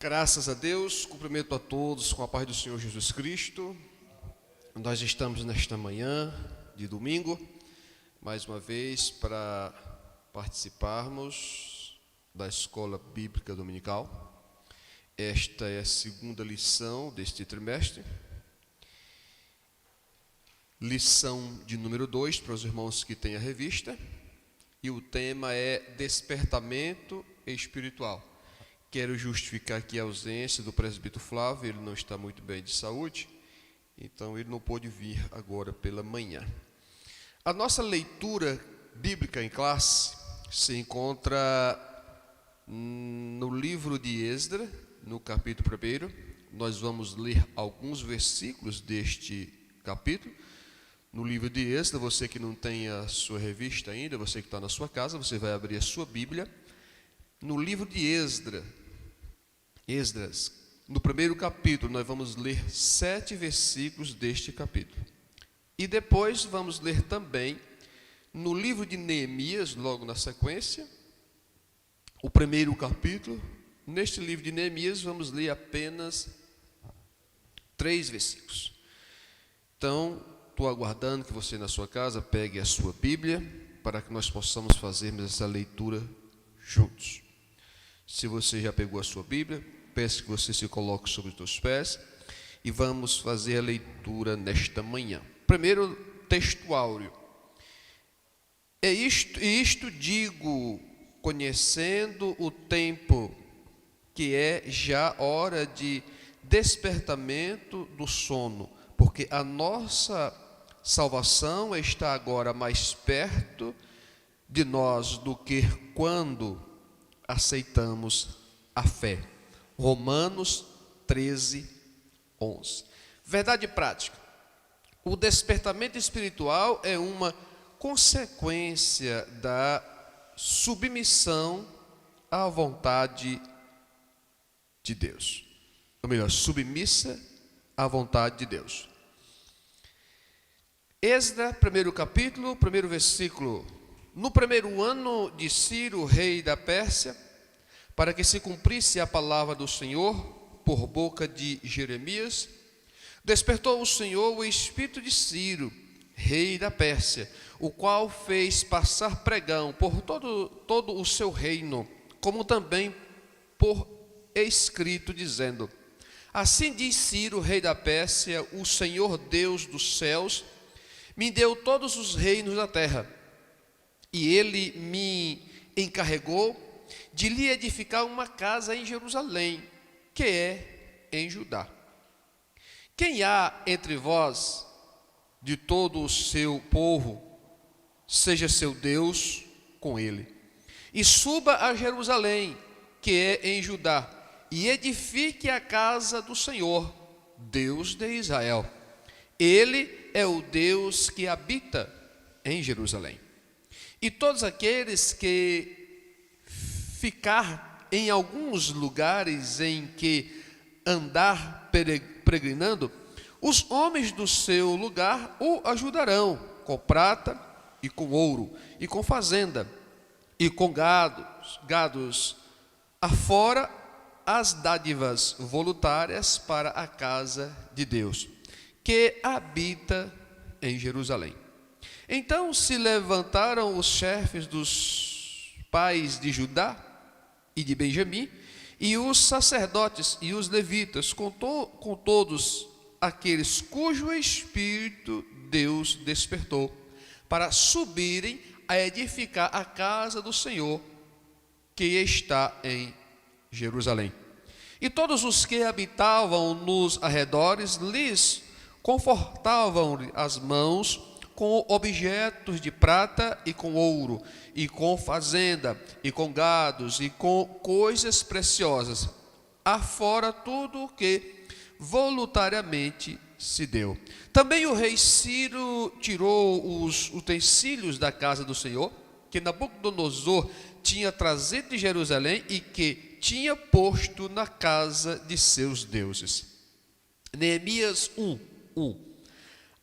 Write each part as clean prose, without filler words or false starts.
Graças a Deus, cumprimento a todos com a paz do Senhor Jesus Cristo. Nós estamos nesta manhã de domingo, mais uma vez, para participarmos da Escola Bíblica Dominical. Esta é a segunda lição deste trimestre. Lição de número 2, para os irmãos que têm a revista. E o tema é despertamento espiritual. Quero justificar aqui a ausência do presbítero Flávio, ele não está muito bem de saúde, então ele não pôde vir agora pela manhã. A nossa leitura bíblica em classe se encontra no livro de Esdras, no capítulo 1. Nós vamos ler alguns versículos deste capítulo. No livro de Esdras, você que não tem a sua revista ainda, você que está na sua casa, você vai abrir a sua Bíblia. No livro de Esdras, no primeiro capítulo, nós vamos ler 7 versículos deste capítulo. E depois vamos ler também no livro de Neemias, logo na sequência, o primeiro capítulo. Neste livro de Neemias, vamos ler apenas 3 versículos. Então, estou aguardando que você na sua casa pegue a sua Bíblia, para que nós possamos fazermos essa leitura juntos. Se você já pegou a sua Bíblia, peço que você se coloque sobre os seus pés e vamos fazer a leitura nesta manhã. Primeiro, textuário. Isto digo, conhecendo o tempo, que é já hora de despertamento do sono, porque a nossa salvação está agora mais perto de nós do que quando aceitamos a fé. Romanos 13, 11. Verdade prática. O despertamento espiritual é uma consequência da submissão à vontade de Deus. Ou melhor, submissa à vontade de Deus. Esdras, primeiro capítulo, primeiro versículo. No primeiro ano de Ciro, rei da Pérsia, para que se cumprisse a palavra do Senhor, por boca de Jeremias, despertou o Senhor o espírito de Ciro, rei da Pérsia, o qual fez passar pregão por todo o seu reino, como também por escrito, dizendo: assim diz Ciro, rei da Pérsia, o Senhor Deus dos céus, me deu todos os reinos da terra, e ele me encarregou de lhe edificar uma casa em Jerusalém, que é em Judá. Quem há entre vós, de todo o seu povo, seja seu Deus com ele, e suba a Jerusalém, que é em Judá, e edifique a casa do Senhor, Deus de Israel. Ele é o Deus que habita em Jerusalém. E todos aqueles que ficar em alguns lugares em que andar peregrinando, os homens do seu lugar o ajudarão com prata e com ouro, e com fazenda, e com gados, afora as dádivas voluntárias para a casa de Deus, que habita em Jerusalém. Então se levantaram os chefes dos pais de Judá e de Benjamim, e os sacerdotes e os levitas, com todos aqueles cujo espírito Deus despertou, para subirem a edificar a casa do Senhor, que está em Jerusalém. E todos os que habitavam nos arredores lhes confortavam as mãos com objetos de prata e com ouro, e com fazenda, e com gados, e com coisas preciosas, afora tudo o que voluntariamente se deu. Também o rei Ciro tirou os utensílios da casa do Senhor, que Nabucodonosor tinha trazido de Jerusalém, e que tinha posto na casa de seus deuses. Neemias 1:1.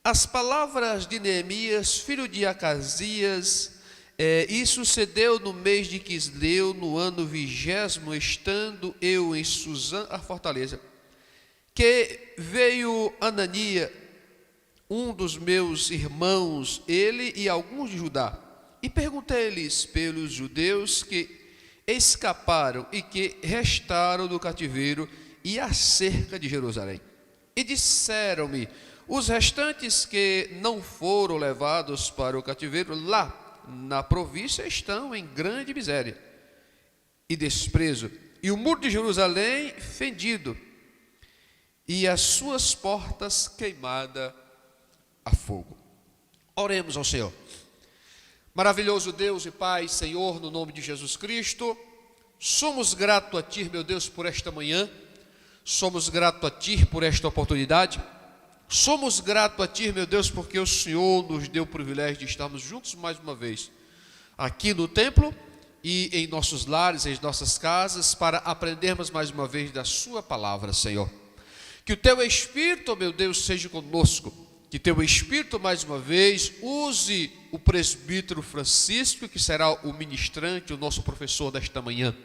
As palavras de Neemias, filho de Acasias, E sucedeu no mês de Quisleu, no ano 20º, estando eu em Suzã, a fortaleza, que veio Anania, um dos meus irmãos, ele e alguns de Judá, e perguntei-lhes pelos judeus que escaparam e que restaram do cativeiro e acerca de Jerusalém. E disseram-me: os restantes que não foram levados para o cativeiro lá na província estão em grande miséria e desprezo, e o muro de Jerusalém fendido, e as suas portas queimadas a fogo. Oremos ao Senhor. Maravilhoso Deus e Pai, Senhor, no nome de Jesus Cristo, somos gratos a Ti, meu Deus, por esta manhã, somos gratos a Ti por esta oportunidade, somos gratos a Ti, meu Deus, porque o Senhor nos deu o privilégio de estarmos juntos mais uma vez, aqui no templo e em nossos lares, em nossas casas, para aprendermos mais uma vez da Sua palavra, Senhor. Que o Teu Espírito, meu Deus, seja conosco, que Teu Espírito, mais uma vez, use o presbítero Francisco, que será o ministrante, o nosso professor desta manhã,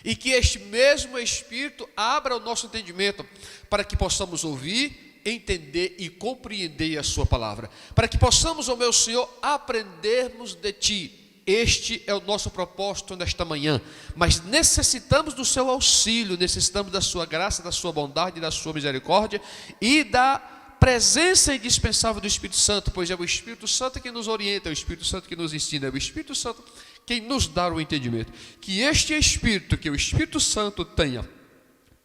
e que este mesmo Espírito abra o nosso entendimento, para que possamos ouvir, entender e compreender a Sua palavra, para que possamos, ó meu Senhor, aprendermos de Ti. Este é o nosso propósito nesta manhã, mas necessitamos do Seu auxílio, necessitamos da Sua graça, da Sua bondade, da Sua misericórdia e da presença indispensável do Espírito Santo, pois é o Espírito Santo que nos orienta, é o Espírito Santo que nos ensina, é o Espírito Santo quem nos dá o entendimento. Que este Espírito, que o Espírito Santo tenha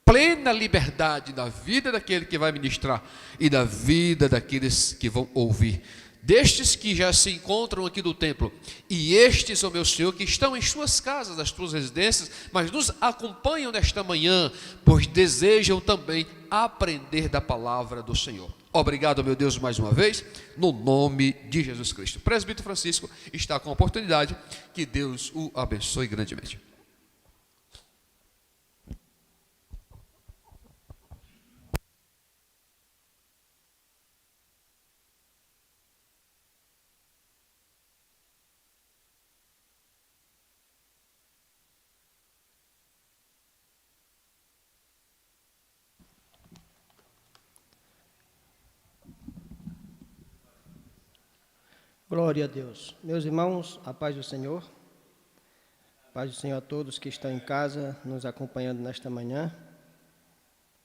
plena liberdade na vida daquele que vai ministrar e na vida daqueles que vão ouvir, destes que já se encontram aqui no templo, e estes, ó meu Senhor, que estão em suas casas, nas suas residências, mas nos acompanham nesta manhã, pois desejam também aprender da palavra do Senhor. Obrigado, meu Deus, mais uma vez, no nome de Jesus Cristo. O presbítero Francisco está com a oportunidade, que Deus o abençoe grandemente. Glória a Deus. Meus irmãos, a paz do Senhor. Paz do Senhor a todos que estão em casa, nos acompanhando nesta manhã.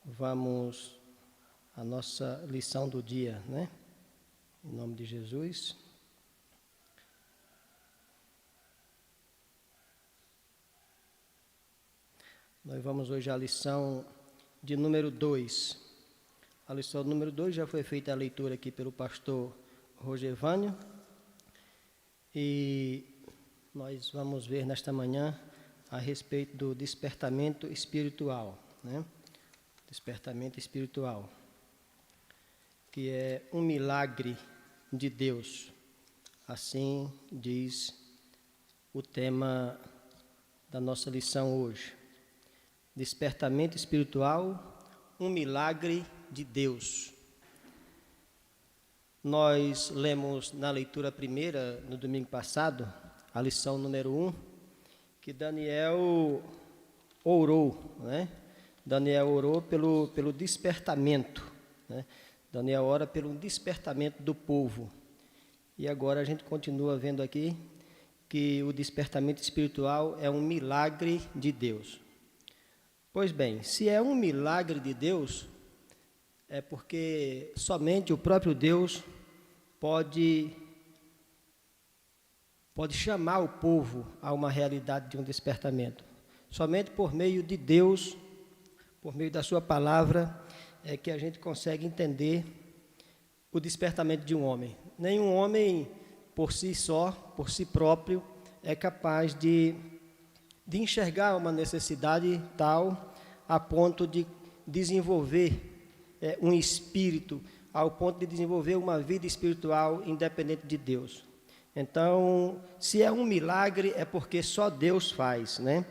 Vamos à nossa lição do dia, né? Em nome de Jesus. Nós vamos hoje à lição de número 2. A lição número 2 já foi feita a leitura aqui pelo pastor Rogervânio. E nós vamos ver nesta manhã a respeito do despertamento espiritual, né? Despertamento espiritual, que é um milagre de Deus, assim diz o tema da nossa lição hoje. Despertamento espiritual, um milagre de Deus. Nós lemos na leitura primeira, no domingo passado, a lição número 1, que Daniel orou, né? Daniel orou pelo despertamento, né? Daniel ora pelo despertamento do povo. E agora a gente continua vendo aqui que o despertamento espiritual é um milagre de Deus. Pois bem, se é um milagre de Deus, é porque somente o próprio Deus pode chamar o povo a uma realidade de um despertamento. Somente por meio de Deus, por meio da sua palavra, é que a gente consegue entender o despertamento de um homem. Nenhum homem, por si só, por si próprio, é capaz de enxergar uma necessidade tal a ponto de desenvolver um espírito, ao ponto de desenvolver uma vida espiritual independente de Deus. Então, se é um milagre, é porque só Deus faz, né?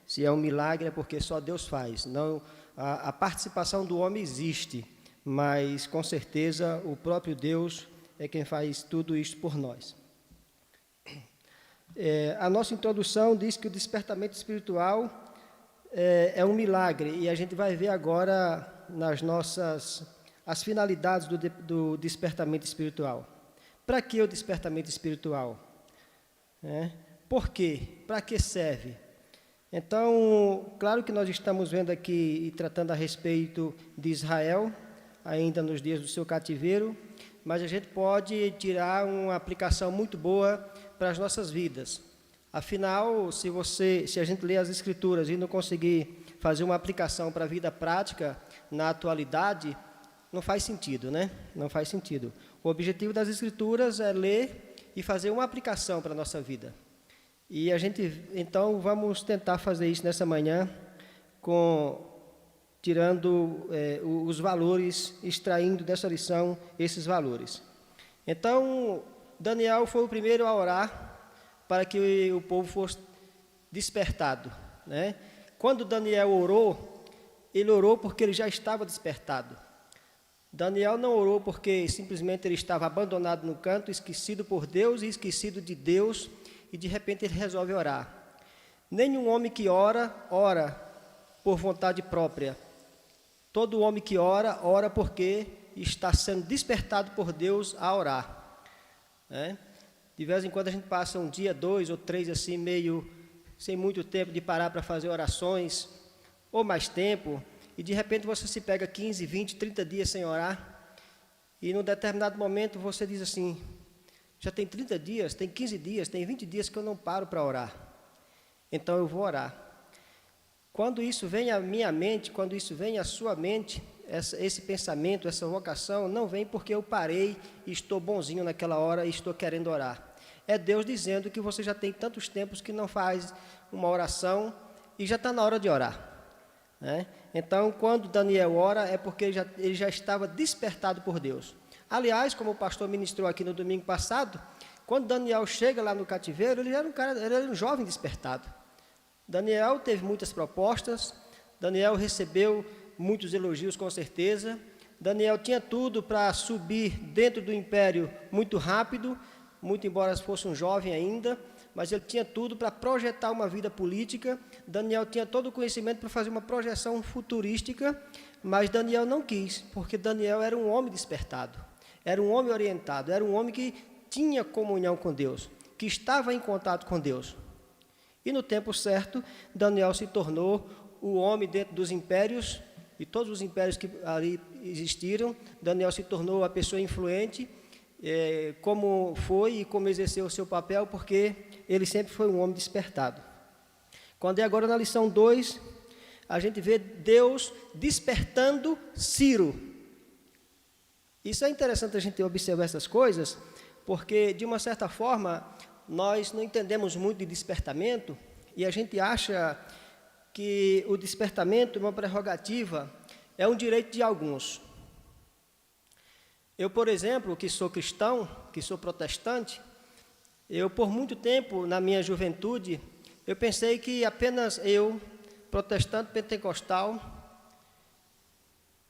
Se é um milagre, é porque só Deus faz. Não, a participação do homem existe, mas com certeza o próprio Deus é quem faz tudo isso por nós. A nossa introdução diz que o despertamento espiritual é um milagre, e a gente vai ver agora as finalidades do despertamento espiritual. Para que o despertamento espiritual? Por quê? Para que serve? Então, claro que nós estamos vendo aqui e tratando a respeito de Israel, ainda nos dias do seu cativeiro, mas a gente pode tirar uma aplicação muito boa para as nossas vidas. Afinal, se a gente ler as Escrituras e não conseguir fazer uma aplicação para a vida prática na atualidade, não faz sentido, né? Não faz sentido. O objetivo das Escrituras é ler e fazer uma aplicação para a nossa vida. E então, vamos tentar fazer isso nessa manhã, tirando os valores, extraindo dessa lição esses valores. Então, Daniel foi o primeiro a orar para que o povo fosse despertado, né? Quando Daniel orou, ele orou porque ele já estava despertado. Daniel não orou porque simplesmente ele estava abandonado no canto, esquecido por Deus e esquecido de Deus, e de repente ele resolve orar. Nenhum homem que ora por vontade própria. Todo homem que ora porque está sendo despertado por Deus a orar, né? De vez em quando a gente passa um dia, 2 ou 3, assim, meio sem muito tempo de parar para fazer orações, ou mais tempo, e de repente você se pega 15, 20, 30 dias sem orar, e num determinado momento você diz assim: já tem 30 dias, tem 15 dias, tem 20 dias que eu não paro para orar, então eu vou orar. Quando isso vem à minha mente, quando isso vem à sua mente, esse pensamento, essa vocação, não vem porque eu parei e estou bonzinho naquela hora e estou querendo orar. É Deus dizendo que você já tem tantos tempos que não faz uma oração e já está na hora de orar, né? Então, quando Daniel ora, é porque ele já estava despertado por Deus. Aliás, como o pastor ministrou aqui no domingo passado, quando Daniel chega lá no cativeiro, ele era um jovem despertado. Daniel teve muitas propostas, Daniel recebeu muitos elogios, com certeza. Daniel tinha tudo para subir dentro do império muito rápido, muito embora fosse um jovem ainda, mas ele tinha tudo para projetar uma vida política. Daniel tinha todo o conhecimento para fazer uma projeção futurística, mas Daniel não quis, porque Daniel era um homem despertado, era um homem orientado, era um homem que tinha comunhão com Deus, que estava em contato com Deus. E no tempo certo, Daniel se tornou o homem dentro dos impérios, e todos os impérios que ali existiram. Daniel se tornou a pessoa influente, como foi e como exerceu o seu papel, porque ele sempre foi um homem despertado. Quando é agora na lição 2, a gente vê Deus despertando Ciro. Isso é interessante a gente observar essas coisas, porque de uma certa forma nós não entendemos muito de despertamento, e a gente acha que o despertamento é uma prerrogativa, é um direito de alguns. Eu, por exemplo, que sou cristão, que sou protestante, eu por muito tempo, na minha juventude, eu pensei que apenas eu, protestante pentecostal,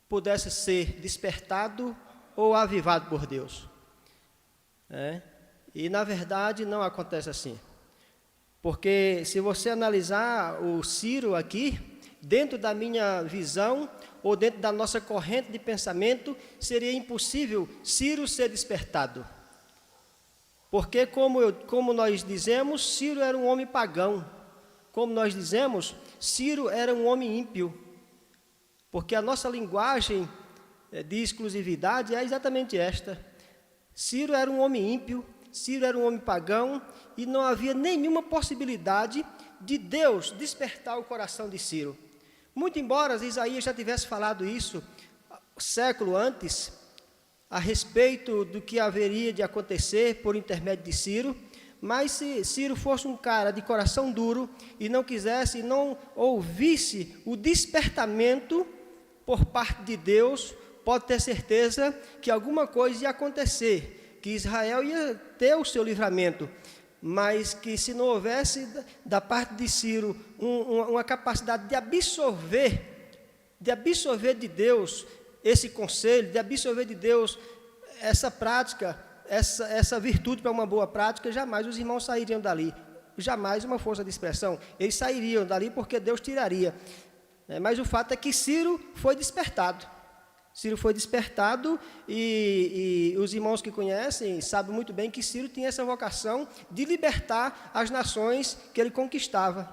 pudesse ser despertado ou avivado por Deus. E, na verdade, não acontece assim. Porque se você analisar o Ciro aqui, dentro da minha visão, ou dentro da nossa corrente de pensamento, seria impossível Ciro ser despertado. Porque, como nós dizemos, Ciro era um homem pagão. Como nós dizemos, Ciro era um homem ímpio. Porque a nossa linguagem de exclusividade é exatamente esta. Ciro era um homem ímpio, Ciro era um homem pagão, e não havia nenhuma possibilidade de Deus despertar o coração de Ciro. Muito embora Isaías já tivesse falado isso século antes, a respeito do que haveria de acontecer por intermédio de Ciro, mas se Ciro fosse um cara de coração duro e não quisesse, não ouvisse o despertamento por parte de Deus, pode ter certeza que alguma coisa ia acontecer, que Israel ia ter o seu livramento, mas que se não houvesse da parte de Ciro uma capacidade de absorver de Deus esse conselho, de absorver de Deus essa prática, essa virtude para uma boa prática, jamais os irmãos sairiam dali. Jamais uma força de expressão. Eles sairiam dali porque Deus tiraria. Mas o fato é que Ciro foi despertado. Ciro foi despertado e os irmãos que conhecem sabem muito bem que Ciro tinha essa vocação de libertar as nações que ele conquistava.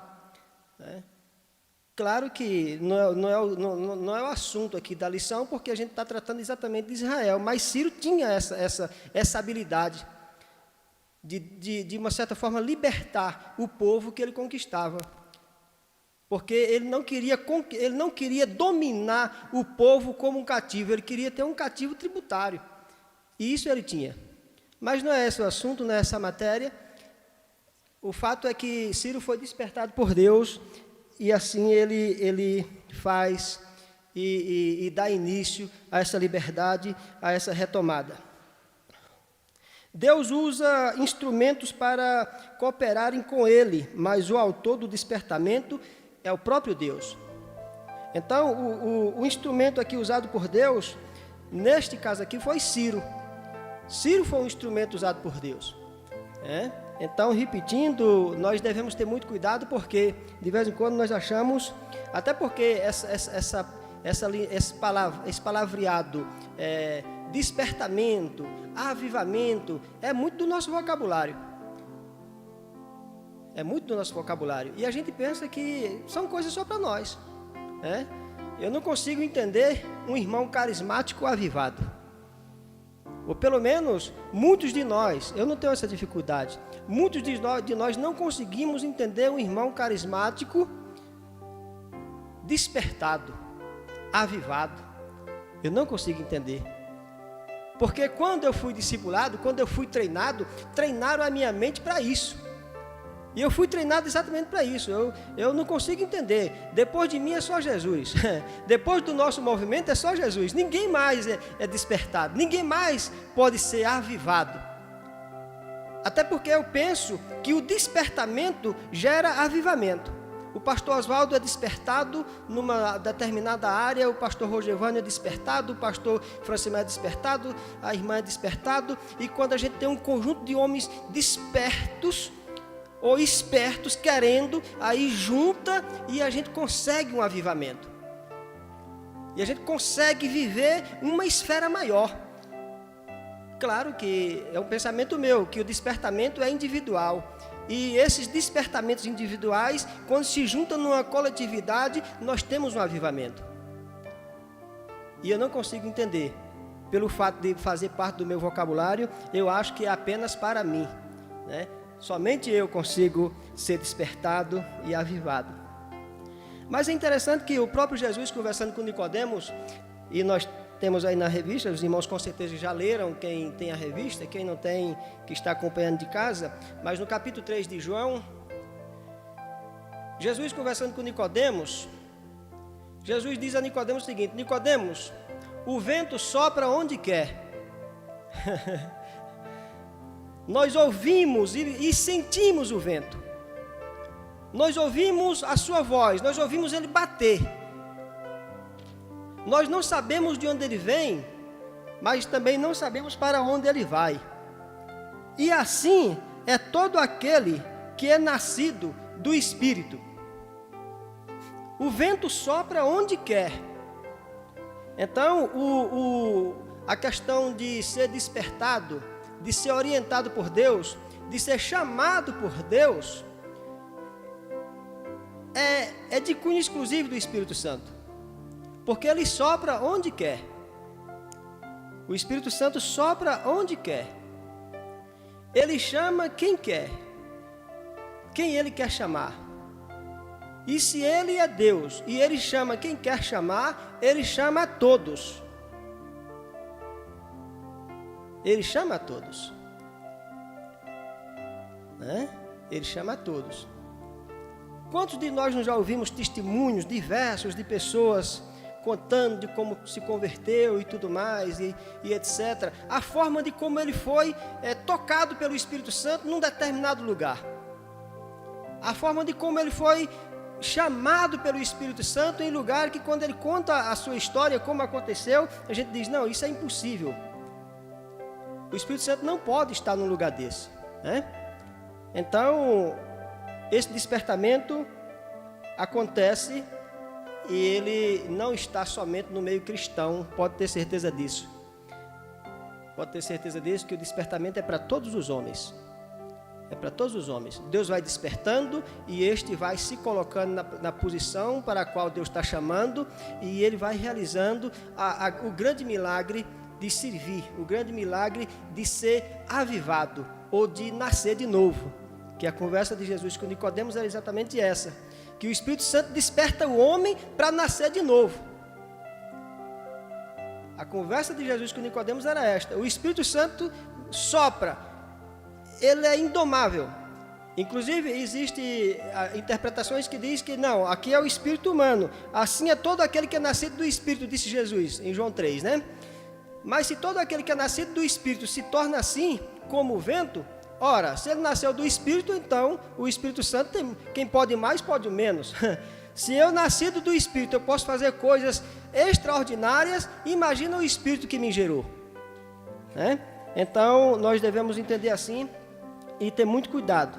Claro que não é o assunto aqui da lição, porque a gente está tratando exatamente de Israel, mas Ciro tinha essa habilidade de uma certa forma, libertar o povo que ele conquistava. Porque ele não queria dominar o povo como um cativo, ele queria ter um cativo tributário. E isso ele tinha. Mas não é esse o assunto, não é essa a matéria. O fato é que Ciro foi despertado por Deus, e assim ele faz e dá início a essa liberdade, a essa retomada. Deus usa instrumentos para cooperarem com ele, mas o autor do despertamento é o próprio Deus. Então, o instrumento aqui usado por Deus, neste caso aqui, foi Ciro. Ciro foi um instrumento usado por Deus. Então, repetindo, nós devemos ter muito cuidado, porque de vez em quando nós achamos, até porque esse palavreado, despertamento, avivamento, é muito do nosso vocabulário. É muito do nosso vocabulário. E a gente pensa que são coisas só para nós. Eu não consigo entender um irmão carismático avivado. Ou pelo menos, muitos de nós, eu não tenho essa dificuldade, muitos de nós não conseguimos entender um irmão carismático despertado, avivado. Eu não consigo entender. Porque quando eu fui discipulado, quando eu fui treinado, treinaram a minha mente para isso. E eu fui treinado exatamente para isso. Eu não consigo entender. Depois de mim é só Jesus. Depois do nosso movimento é só Jesus. Ninguém mais é despertado. Ninguém mais pode ser avivado. Até porque eu penso que o despertamento gera avivamento. O pastor Oswaldo é despertado numa determinada área, o pastor Rogevânio é despertado, o pastor Francimar é despertado, a irmã é despertado. E quando a gente tem um conjunto de homens despertos ou espertos querendo, aí junta e a gente consegue um avivamento. E a gente consegue viver uma esfera maior. Claro que é um pensamento meu, que o despertamento é individual. E esses despertamentos individuais, quando se juntam numa coletividade, nós temos um avivamento. E eu não consigo entender. Pelo fato de fazer parte do meu vocabulário, eu acho que é apenas para mim, Somente eu consigo ser despertado e avivado. Mas é interessante que o próprio Jesus, conversando com Nicodemos, e nós temos aí na revista, os irmãos com certeza já leram, quem tem a revista, quem não tem, que está acompanhando de casa, mas no capítulo 3 de João, Jesus conversando com Nicodemos, Jesus diz a Nicodemos o seguinte: Nicodemos, o vento sopra onde quer. Nós ouvimos e sentimos o vento. Nós ouvimos a sua voz, nós ouvimos ele bater. Nós não sabemos de onde ele vem, mas também não sabemos para onde ele vai. E assim é todo aquele que é nascido do Espírito. O vento sopra onde quer. Então, a questão de ser despertado, de ser orientado por Deus, de ser chamado por Deus, é de cunho exclusivo do Espírito Santo. Porque ele sopra onde quer. O Espírito Santo sopra onde quer. Ele chama quem quer. Quem ele quer chamar. E se ele é Deus e ele chama quem quer chamar, ele chama a todos. Ele chama a todos. Ele chama a todos. Quantos de nós já ouvimos testemunhos diversos de pessoas contando de como se converteu e tudo mais, e etc. A forma de como ele foi tocado pelo Espírito Santo num determinado lugar. A forma de como ele foi chamado pelo Espírito Santo em lugar que, quando ele conta a sua história, como aconteceu, a gente diz, não, isso é impossível. O Espírito Santo não pode estar num lugar desse, né? Então, esse despertamento acontece e ele não está somente no meio cristão, pode ter certeza disso. Pode ter certeza disso, que o despertamento é para todos os homens. É para todos os homens. Deus vai despertando e este vai se colocando na posição para a qual Deus está chamando, e ele vai realizando o grande milagre de servir, o grande milagre de ser avivado ou de nascer de novo. Que a conversa de Jesus com Nicodemos era exatamente essa, que o Espírito Santo desperta o homem para nascer de novo. A conversa de Jesus com Nicodemos era esta: o Espírito Santo sopra, ele é indomável. Inclusive, existem interpretações que dizem que não, aqui é o espírito humano, assim é todo aquele que é nascido do Espírito, disse Jesus em João 3, né? Mas se todo aquele que é nascido do Espírito se torna assim, como o vento, ora, se ele nasceu do Espírito, então o Espírito Santo tem, quem pode mais, pode menos. Se eu nascido do Espírito, eu posso fazer coisas extraordinárias, imagina o Espírito que me gerou, né? Então, nós devemos entender assim e ter muito cuidado.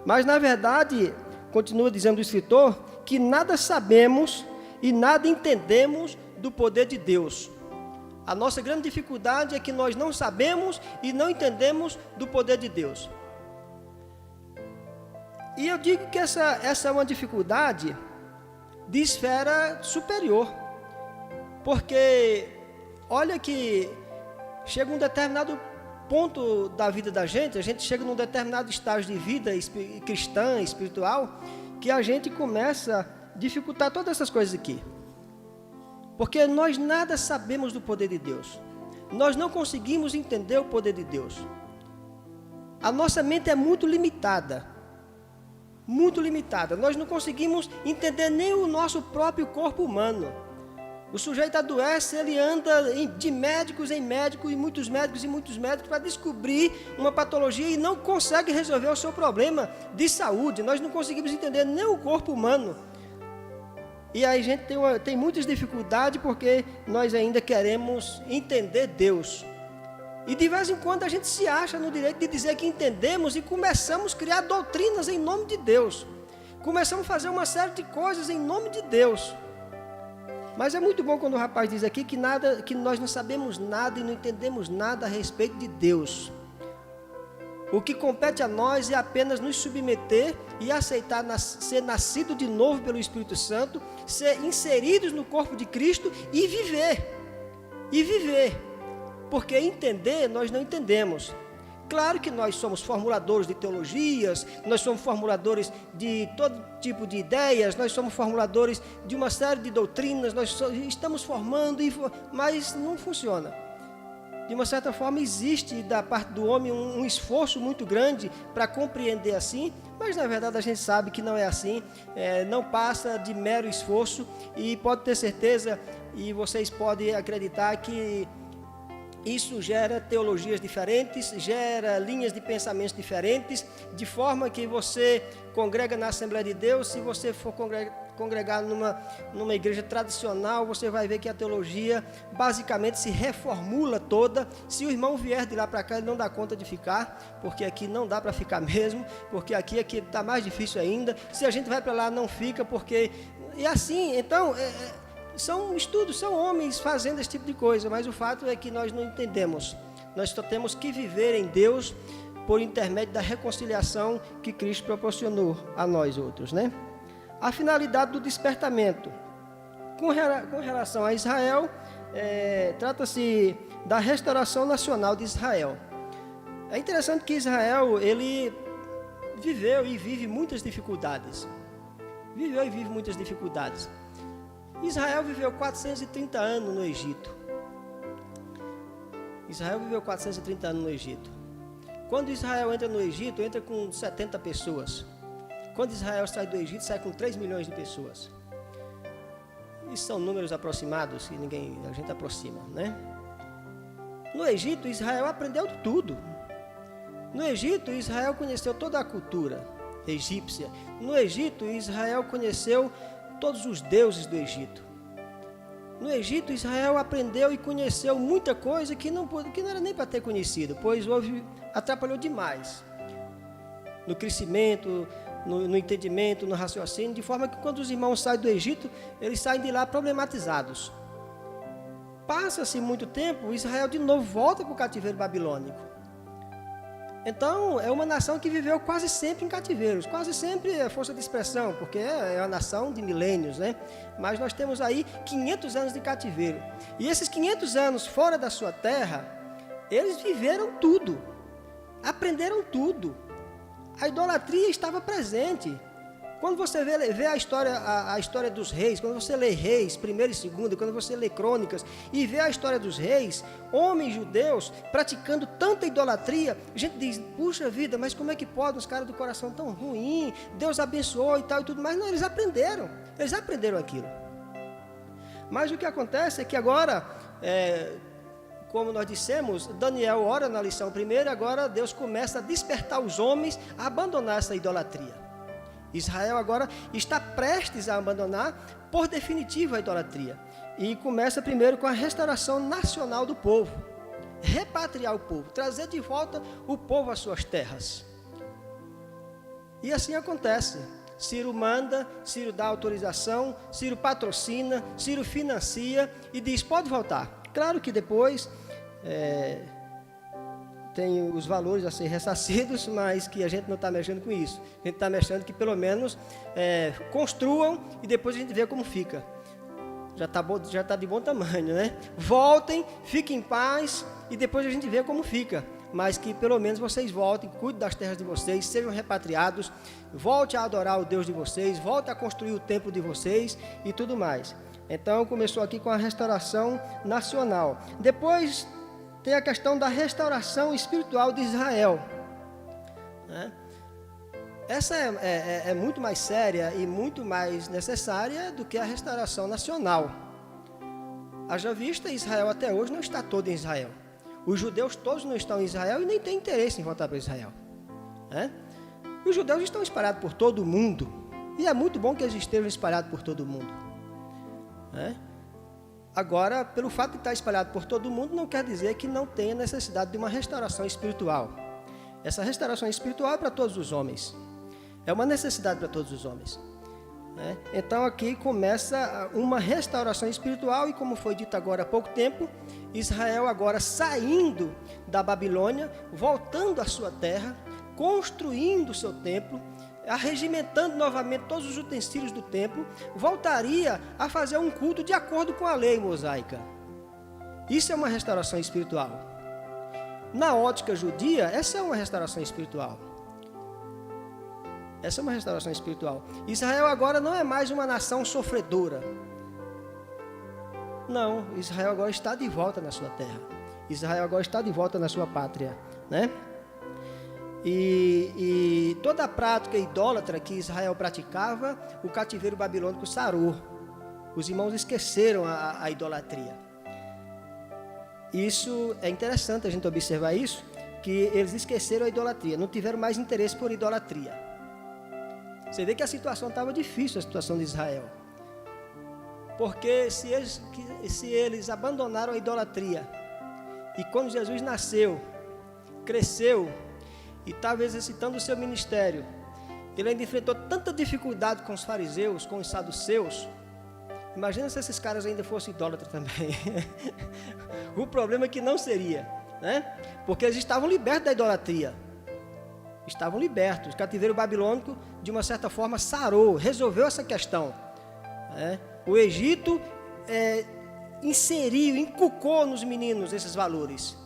Mas, na verdade, continua dizendo o escritor, que nada sabemos e nada entendemos do poder de Deus. A nossa grande dificuldade é que nós não sabemos e não entendemos do poder de Deus. E eu digo que essa é uma dificuldade de esfera superior. Porque, olha que chega um determinado ponto da vida da gente, a gente chega num determinado estágio de vida cristã, espiritual, que a gente começa a dificultar todas essas coisas aqui. Porque nós nada sabemos do poder de Deus. Nós não conseguimos entender o poder de Deus. A nossa mente é muito limitada. Muito limitada. Nós não conseguimos entender nem o nosso próprio corpo humano. O sujeito adoece, ele anda de médicos em médicos, e muitos médicos para descobrir uma patologia e não consegue resolver o seu problema de saúde. Nós não conseguimos entender nem o corpo humano. E aí a gente tem muitas dificuldades porque nós ainda queremos entender Deus. E de vez em quando a gente se acha no direito de dizer que entendemos e começamos a criar doutrinas em nome de Deus. Começamos a fazer uma série de coisas em nome de Deus. Mas é muito bom quando o rapaz diz aqui que nós não sabemos nada e não entendemos nada a respeito de Deus. O que compete a nós é apenas nos submeter e aceitar ser nascido de novo pelo Espírito Santo, ser inseridos no corpo de Cristo e viver. E viver. Porque entender, nós não entendemos. Claro que nós somos formuladores de teologias, nós somos formuladores de todo tipo de ideias, nós somos formuladores de uma série de doutrinas, nós estamos formando, mas não funciona. De uma certa forma, existe da parte do homem um esforço muito grande para compreender assim, mas na verdade a gente sabe que não é assim, não passa de mero esforço, e pode ter certeza, e vocês podem acreditar que isso gera teologias diferentes, gera linhas de pensamentos diferentes, de forma que você congrega na Assembleia de Deus, se você for congregar numa igreja tradicional, você vai ver que a teologia basicamente se reformula toda. Se o irmão vier de lá para cá, ele não dá conta de ficar, porque aqui não dá para ficar mesmo, porque aqui está mais difícil ainda. Se a gente vai para lá, não fica, porque... E assim, então... São estudos, são homens fazendo esse tipo de coisa, mas o fato é que nós não entendemos. Nós só temos que viver em Deus por intermédio da reconciliação que Cristo proporcionou a nós outros, né? A finalidade do despertamento. Com relação a Israel, trata-se da restauração nacional de Israel. É interessante que Israel, ele viveu e vive muitas dificuldades. Viveu e vive muitas dificuldades. Israel viveu 430 anos no Egito. Israel viveu 430 anos no Egito. Quando Israel entra no Egito, entra com 70 pessoas. Quando Israel sai do Egito, sai com 3 milhões de pessoas. Isso são números aproximados, que a gente aproxima, né? No Egito, Israel aprendeu tudo. No Egito, Israel conheceu toda a cultura egípcia. No Egito, Israel conheceu todos os deuses do Egito. No Egito, Israel aprendeu e conheceu muita coisa que não era nem para ter conhecido, pois atrapalhou demais no crescimento, no entendimento, no raciocínio, de forma que quando os irmãos saem do Egito, eles saem de lá problematizados. Passa-se muito tempo, Israel de novo volta para o cativeiro babilônico. Então, é uma nação que viveu quase sempre em cativeiros, quase sempre é força de expressão, porque é uma nação de milênios, né? Mas nós temos aí 500 anos de cativeiro. E esses 500 anos fora da sua terra, eles viveram tudo, aprenderam tudo. A idolatria estava presente. Quando você vê a história dos reis, quando você lê Reis, 1º e 2º, quando você lê Crônicas, e vê a história dos reis, homens judeus praticando tanta idolatria, a gente diz, puxa vida, mas como é que pode, uns caras do coração tão ruim, Deus abençoou e tal e tudo mais. Não, eles aprenderam aquilo. Mas o que acontece é que agora, como nós dissemos, Daniel ora na lição primeira, agora Deus começa a despertar os homens a abandonar essa idolatria. Israel agora está prestes a abandonar por definitivo a idolatria. E começa primeiro com a restauração nacional do povo. Repatriar o povo, trazer de volta o povo às suas terras. E assim acontece. Ciro manda, Ciro dá autorização, Ciro patrocina, Ciro financia e diz, pode voltar. Claro que depois tem os valores a ser ressarcidos, mas que a gente não está mexendo com isso. A gente está mexendo que pelo menos construam e depois a gente vê como fica. Já está de bom tamanho, né? Voltem, fiquem em paz e depois a gente vê como fica. Mas que pelo menos vocês voltem, cuidem das terras de vocês, sejam repatriados, volte a adorar o Deus de vocês, volte a construir o templo de vocês e tudo mais. Então começou aqui com a restauração nacional. Depois tem a questão da restauração espiritual de Israel, né? Essa é muito mais séria e muito mais necessária do que a restauração nacional. Haja vista, Israel até hoje não está todo em Israel. Os judeus todos não estão em Israel e nem têm interesse em voltar para Israel, né? Os judeus estão espalhados por todo o mundo, e é muito bom que eles estejam espalhados por todo o mundo, né? Agora, pelo fato de estar espalhado por todo o mundo, não quer dizer que não tenha necessidade de uma restauração espiritual. Essa restauração espiritual é para todos os homens. É uma necessidade para todos os homens, né? Então aqui começa uma restauração espiritual e, como foi dito agora há pouco tempo, Israel agora saindo da Babilônia, voltando à sua terra, construindo o seu templo, arregimentando novamente todos os utensílios do templo, voltaria a fazer um culto de acordo com a lei mosaica. Isso é uma restauração espiritual. Na ótica judia, essa é uma restauração espiritual. Essa é uma restauração espiritual. Israel agora não é mais uma nação sofredora. Não, Israel agora está de volta na sua terra. Israel agora está de volta na sua pátria, né? E toda a prática idólatra que Israel praticava, o cativeiro babilônico sarou. Os irmãos esqueceram a idolatria. Isso é interessante a gente observar isso, que eles esqueceram a idolatria, não tiveram mais interesse por idolatria. Você vê que a situação estava difícil, a situação de Israel. Porque se eles abandonaram a idolatria, e quando Jesus nasceu, cresceu, e estava exercitando o seu ministério, ele ainda enfrentou tanta dificuldade com os fariseus, com os saduceus. Imagina se esses caras ainda fossem idólatras também. O problema é que não seria, né? Porque eles estavam libertos da idolatria. Estavam libertos. O cativeiro babilônico, de uma certa forma, sarou, resolveu essa questão, né? O Egito inseriu, inculcou nos meninos esses valores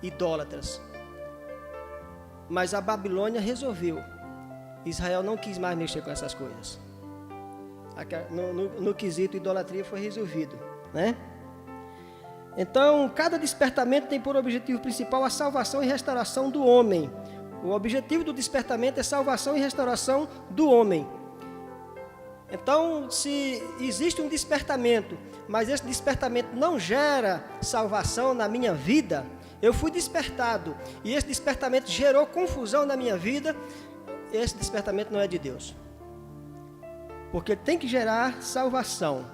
idólatras. Mas a Babilônia resolveu. Israel não quis mais mexer com essas coisas. No quesito idolatria foi resolvido, né? Então, cada despertamento tem por objetivo principal a salvação e restauração do homem. O objetivo do despertamento é salvação e restauração do homem. Então, se existe um despertamento, mas esse despertamento não gera salvação na minha vida, eu fui despertado e esse despertamento gerou confusão na minha vida, esse despertamento não é de Deus. Porque tem que gerar salvação.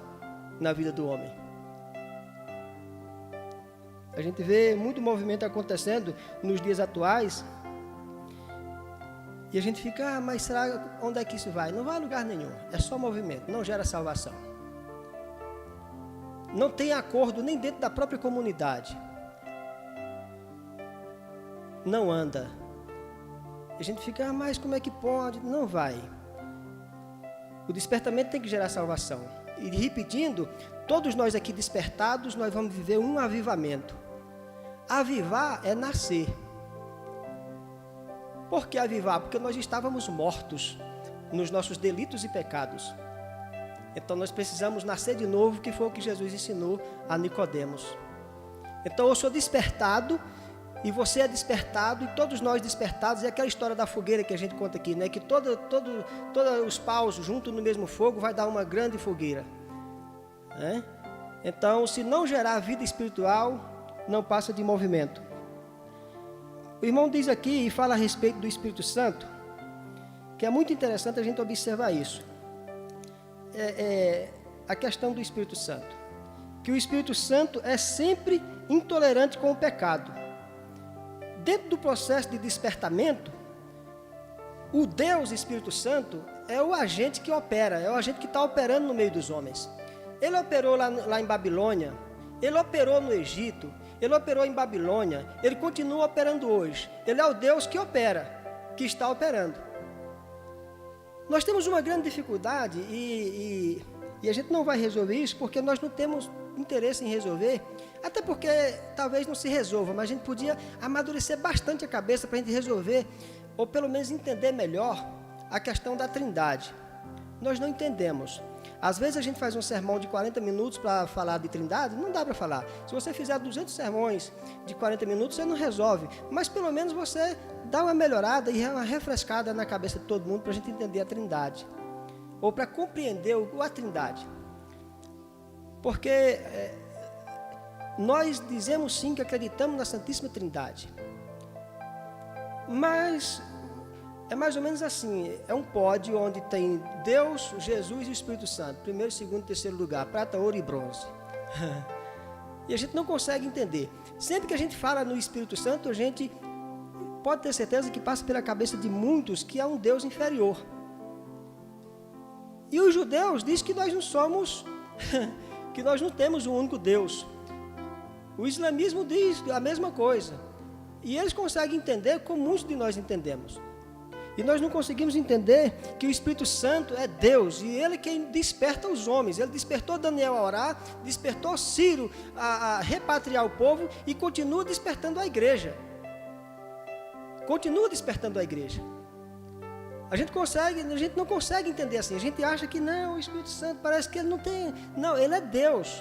na vida do homem. A gente vê muito movimento acontecendo nos dias atuais e a gente fica, mas será onde é que isso vai? Não vai a lugar nenhum, é só movimento, não gera salvação. Não tem acordo nem dentro da própria comunidade. Não anda. A gente fica, mas como é que pode? Não vai. O despertamento tem que gerar salvação. E repetindo, todos nós aqui despertados, nós vamos viver um avivamento. Avivar é nascer. Por que avivar? Porque nós estávamos mortos nos nossos delitos e pecados. Então nós precisamos nascer de novo, que foi o que Jesus ensinou a Nicodemos. Então eu sou despertado, e você é despertado, e todos nós despertados. É aquela história da fogueira que a gente conta aqui, né? Que todos os paus juntos no mesmo fogo vai dar uma grande fogueira, né? Então, se não gerar vida espiritual, não passa de movimento. O irmão diz aqui e fala a respeito do Espírito Santo, que é muito interessante a gente observar isso. A questão do Espírito Santo, que o Espírito Santo é sempre intolerante com o pecado. Dentro do processo de despertamento, o Deus Espírito Santo é o agente que opera, é o agente que está operando no meio dos homens. Ele operou lá em Babilônia, ele operou no Egito, ele operou em Babilônia, ele continua operando hoje. Ele é o Deus que opera, que está operando. Nós temos uma grande dificuldade e a gente não vai resolver isso porque nós não temos interesse em resolver, até porque talvez não se resolva, mas a gente podia amadurecer bastante a cabeça para a gente resolver, ou pelo menos entender melhor a questão da Trindade. Nós não entendemos. Às vezes a gente faz um sermão de 40 minutos para falar de Trindade, não dá para falar. Se você fizer 200 sermões de 40 minutos, você não resolve, mas pelo menos você dá uma melhorada e uma refrescada na cabeça de todo mundo para a gente entender a Trindade, ou para compreender a Trindade. Porque nós dizemos sim que acreditamos na Santíssima Trindade, mas é mais ou menos assim, é um pódio onde tem Deus, Jesus e o Espírito Santo, primeiro, segundo e terceiro lugar, prata, ouro e bronze. E a gente não consegue entender. Sempre que a gente fala no Espírito Santo, a gente pode ter certeza que passa pela cabeça de muitos que é um Deus inferior. E os judeus dizem que nós não somos, que nós não temos um único Deus. O islamismo diz a mesma coisa. E eles conseguem entender como muitos de nós entendemos. E nós não conseguimos entender que o Espírito Santo é Deus. E Ele é quem desperta os homens. Ele despertou Daniel a orar, despertou Ciro a repatriar o povo e continua despertando a igreja. Continua despertando a igreja. A gente não consegue entender assim. A gente acha que não, o Espírito Santo parece que ele não tem. Não, ele é Deus.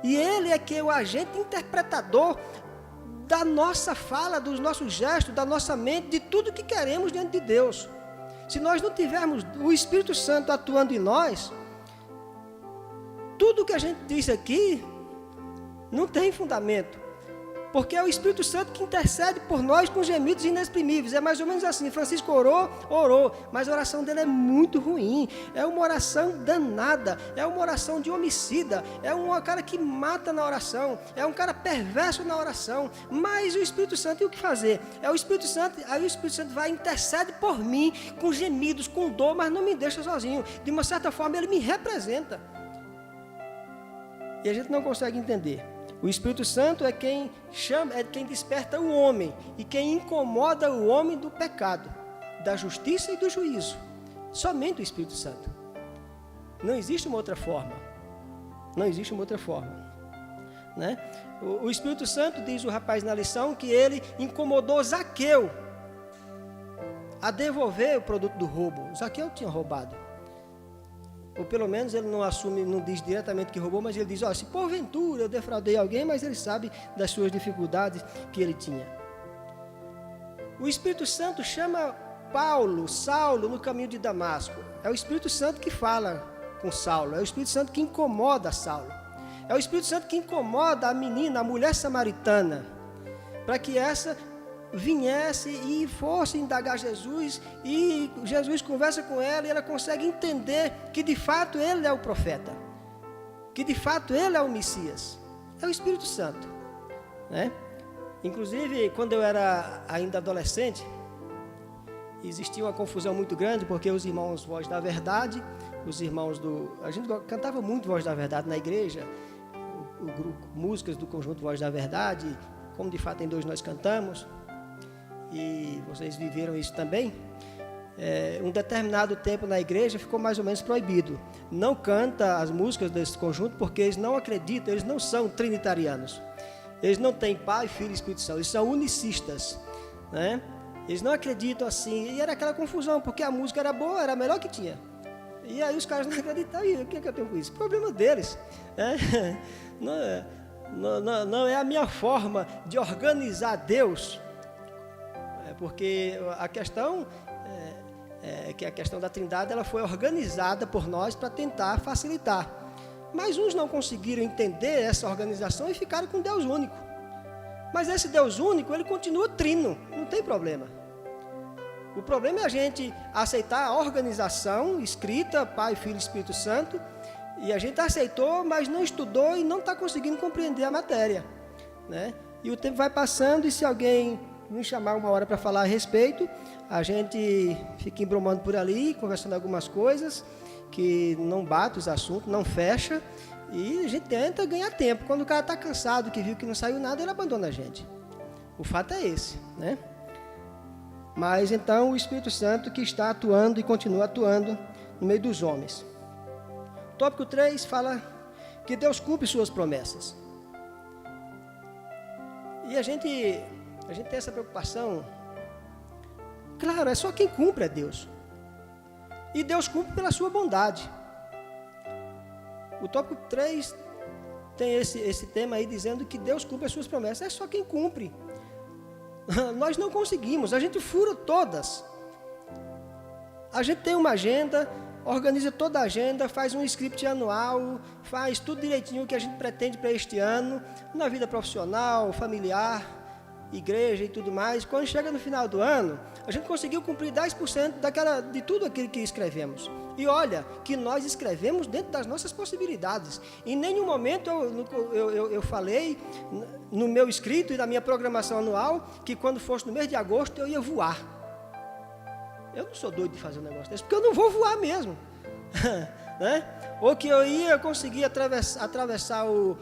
E ele é que é o agente interpretador da nossa fala, dos nossos gestos, da nossa mente, de tudo que queremos diante de Deus. Se nós não tivermos o Espírito Santo atuando em nós, tudo que a gente diz aqui não tem fundamento. Porque é o Espírito Santo que intercede por nós com gemidos inexprimíveis. É mais ou menos assim. Francisco orou, mas a oração dele é muito ruim. É uma oração danada. É uma oração de homicida. É um cara que mata na oração. É um cara perverso na oração. Mas o Espírito Santo tem o que fazer? É o Espírito Santo. Aí o Espírito Santo vai e intercede por mim com gemidos, com dor, mas não me deixa sozinho. De uma certa forma, ele me representa. E a gente não consegue entender. O Espírito Santo é quem desperta o homem e quem incomoda o homem do pecado, da justiça e do juízo. Somente o Espírito Santo. Não existe uma outra forma. Não existe uma outra forma, né? O Espírito Santo, diz o rapaz na lição, que ele incomodou Zaqueu a devolver o produto do roubo. Zaqueu tinha roubado. Ou pelo menos ele não assume, não diz diretamente que roubou, mas ele diz, se porventura eu defraudei alguém, mas ele sabe das suas dificuldades que ele tinha. O Espírito Santo chama Saulo, no caminho de Damasco. É o Espírito Santo que fala com Saulo, é o Espírito Santo que incomoda Saulo. É o Espírito Santo que incomoda a menina, a mulher samaritana, para que essa viesse e fosse indagar Jesus, e Jesus conversa com ela e ela consegue entender que de fato ele é o profeta. que de fato ele é o Messias, é o Espírito Santo, né? Inclusive, quando eu era ainda adolescente, existia uma confusão muito grande, porque os irmãos Voz da Verdade, os irmãos a gente cantava muito Voz da Verdade na igreja, o grupo, músicas do conjunto Voz da Verdade, como de fato em 2 nós cantamos, e vocês viveram isso também. Um determinado tempo na igreja ficou mais ou menos proibido. Não canta as músicas desse conjunto porque eles não acreditam, eles não são trinitarianos. Eles não têm Pai, Filho e Espírito Santo, eles são unicistas, né? Eles não acreditam assim, e era aquela confusão, porque a música era boa, era a melhor que tinha. E aí os caras não acreditavam, e o que é que eu tenho com isso? Problema deles, né? Não é a minha forma de organizar Deus, porque a questão que a questão da Trindade ela foi organizada por nós para tentar facilitar. Mas uns não conseguiram entender essa organização e ficaram com Deus único. Mas esse Deus único, ele continua trino, não tem problema. O problema é a gente aceitar a organização escrita, Pai, Filho e Espírito Santo, e a gente aceitou, mas não estudou e não está conseguindo compreender a matéria, né? E o tempo vai passando, e se alguém me chamar uma hora para falar a respeito, a gente fica embromando por ali, conversando algumas coisas que não bate os assuntos, não fecha, e a gente tenta ganhar tempo. Quando o cara está cansado, que viu que não saiu nada, ele abandona a gente. O fato é esse, né? Mas então o Espírito Santo que está atuando e continua atuando no meio dos homens. Tópico 3 fala que Deus cumpre suas promessas. E a gente tem essa preocupação. Claro, é só quem cumpre é Deus. E Deus cumpre pela sua bondade. O tópico 3 tem esse tema aí dizendo que Deus cumpre as suas promessas. É só quem cumpre. Nós não conseguimos, a gente fura todas. A gente tem uma agenda, organiza toda a agenda, faz um script anual, faz tudo direitinho o que a gente pretende para este ano, na vida profissional, familiar, igreja e tudo mais. Quando chega no final do ano, a gente conseguiu cumprir 10% de tudo aquilo que escrevemos. E olha, que nós escrevemos dentro das nossas possibilidades. Em nenhum momento eu falei no meu escrito e na minha programação anual que quando fosse no mês de agosto eu ia voar. Eu não sou doido de fazer um negócio desse, porque eu não vou voar mesmo. Né? Ou que eu ia conseguir atravessar o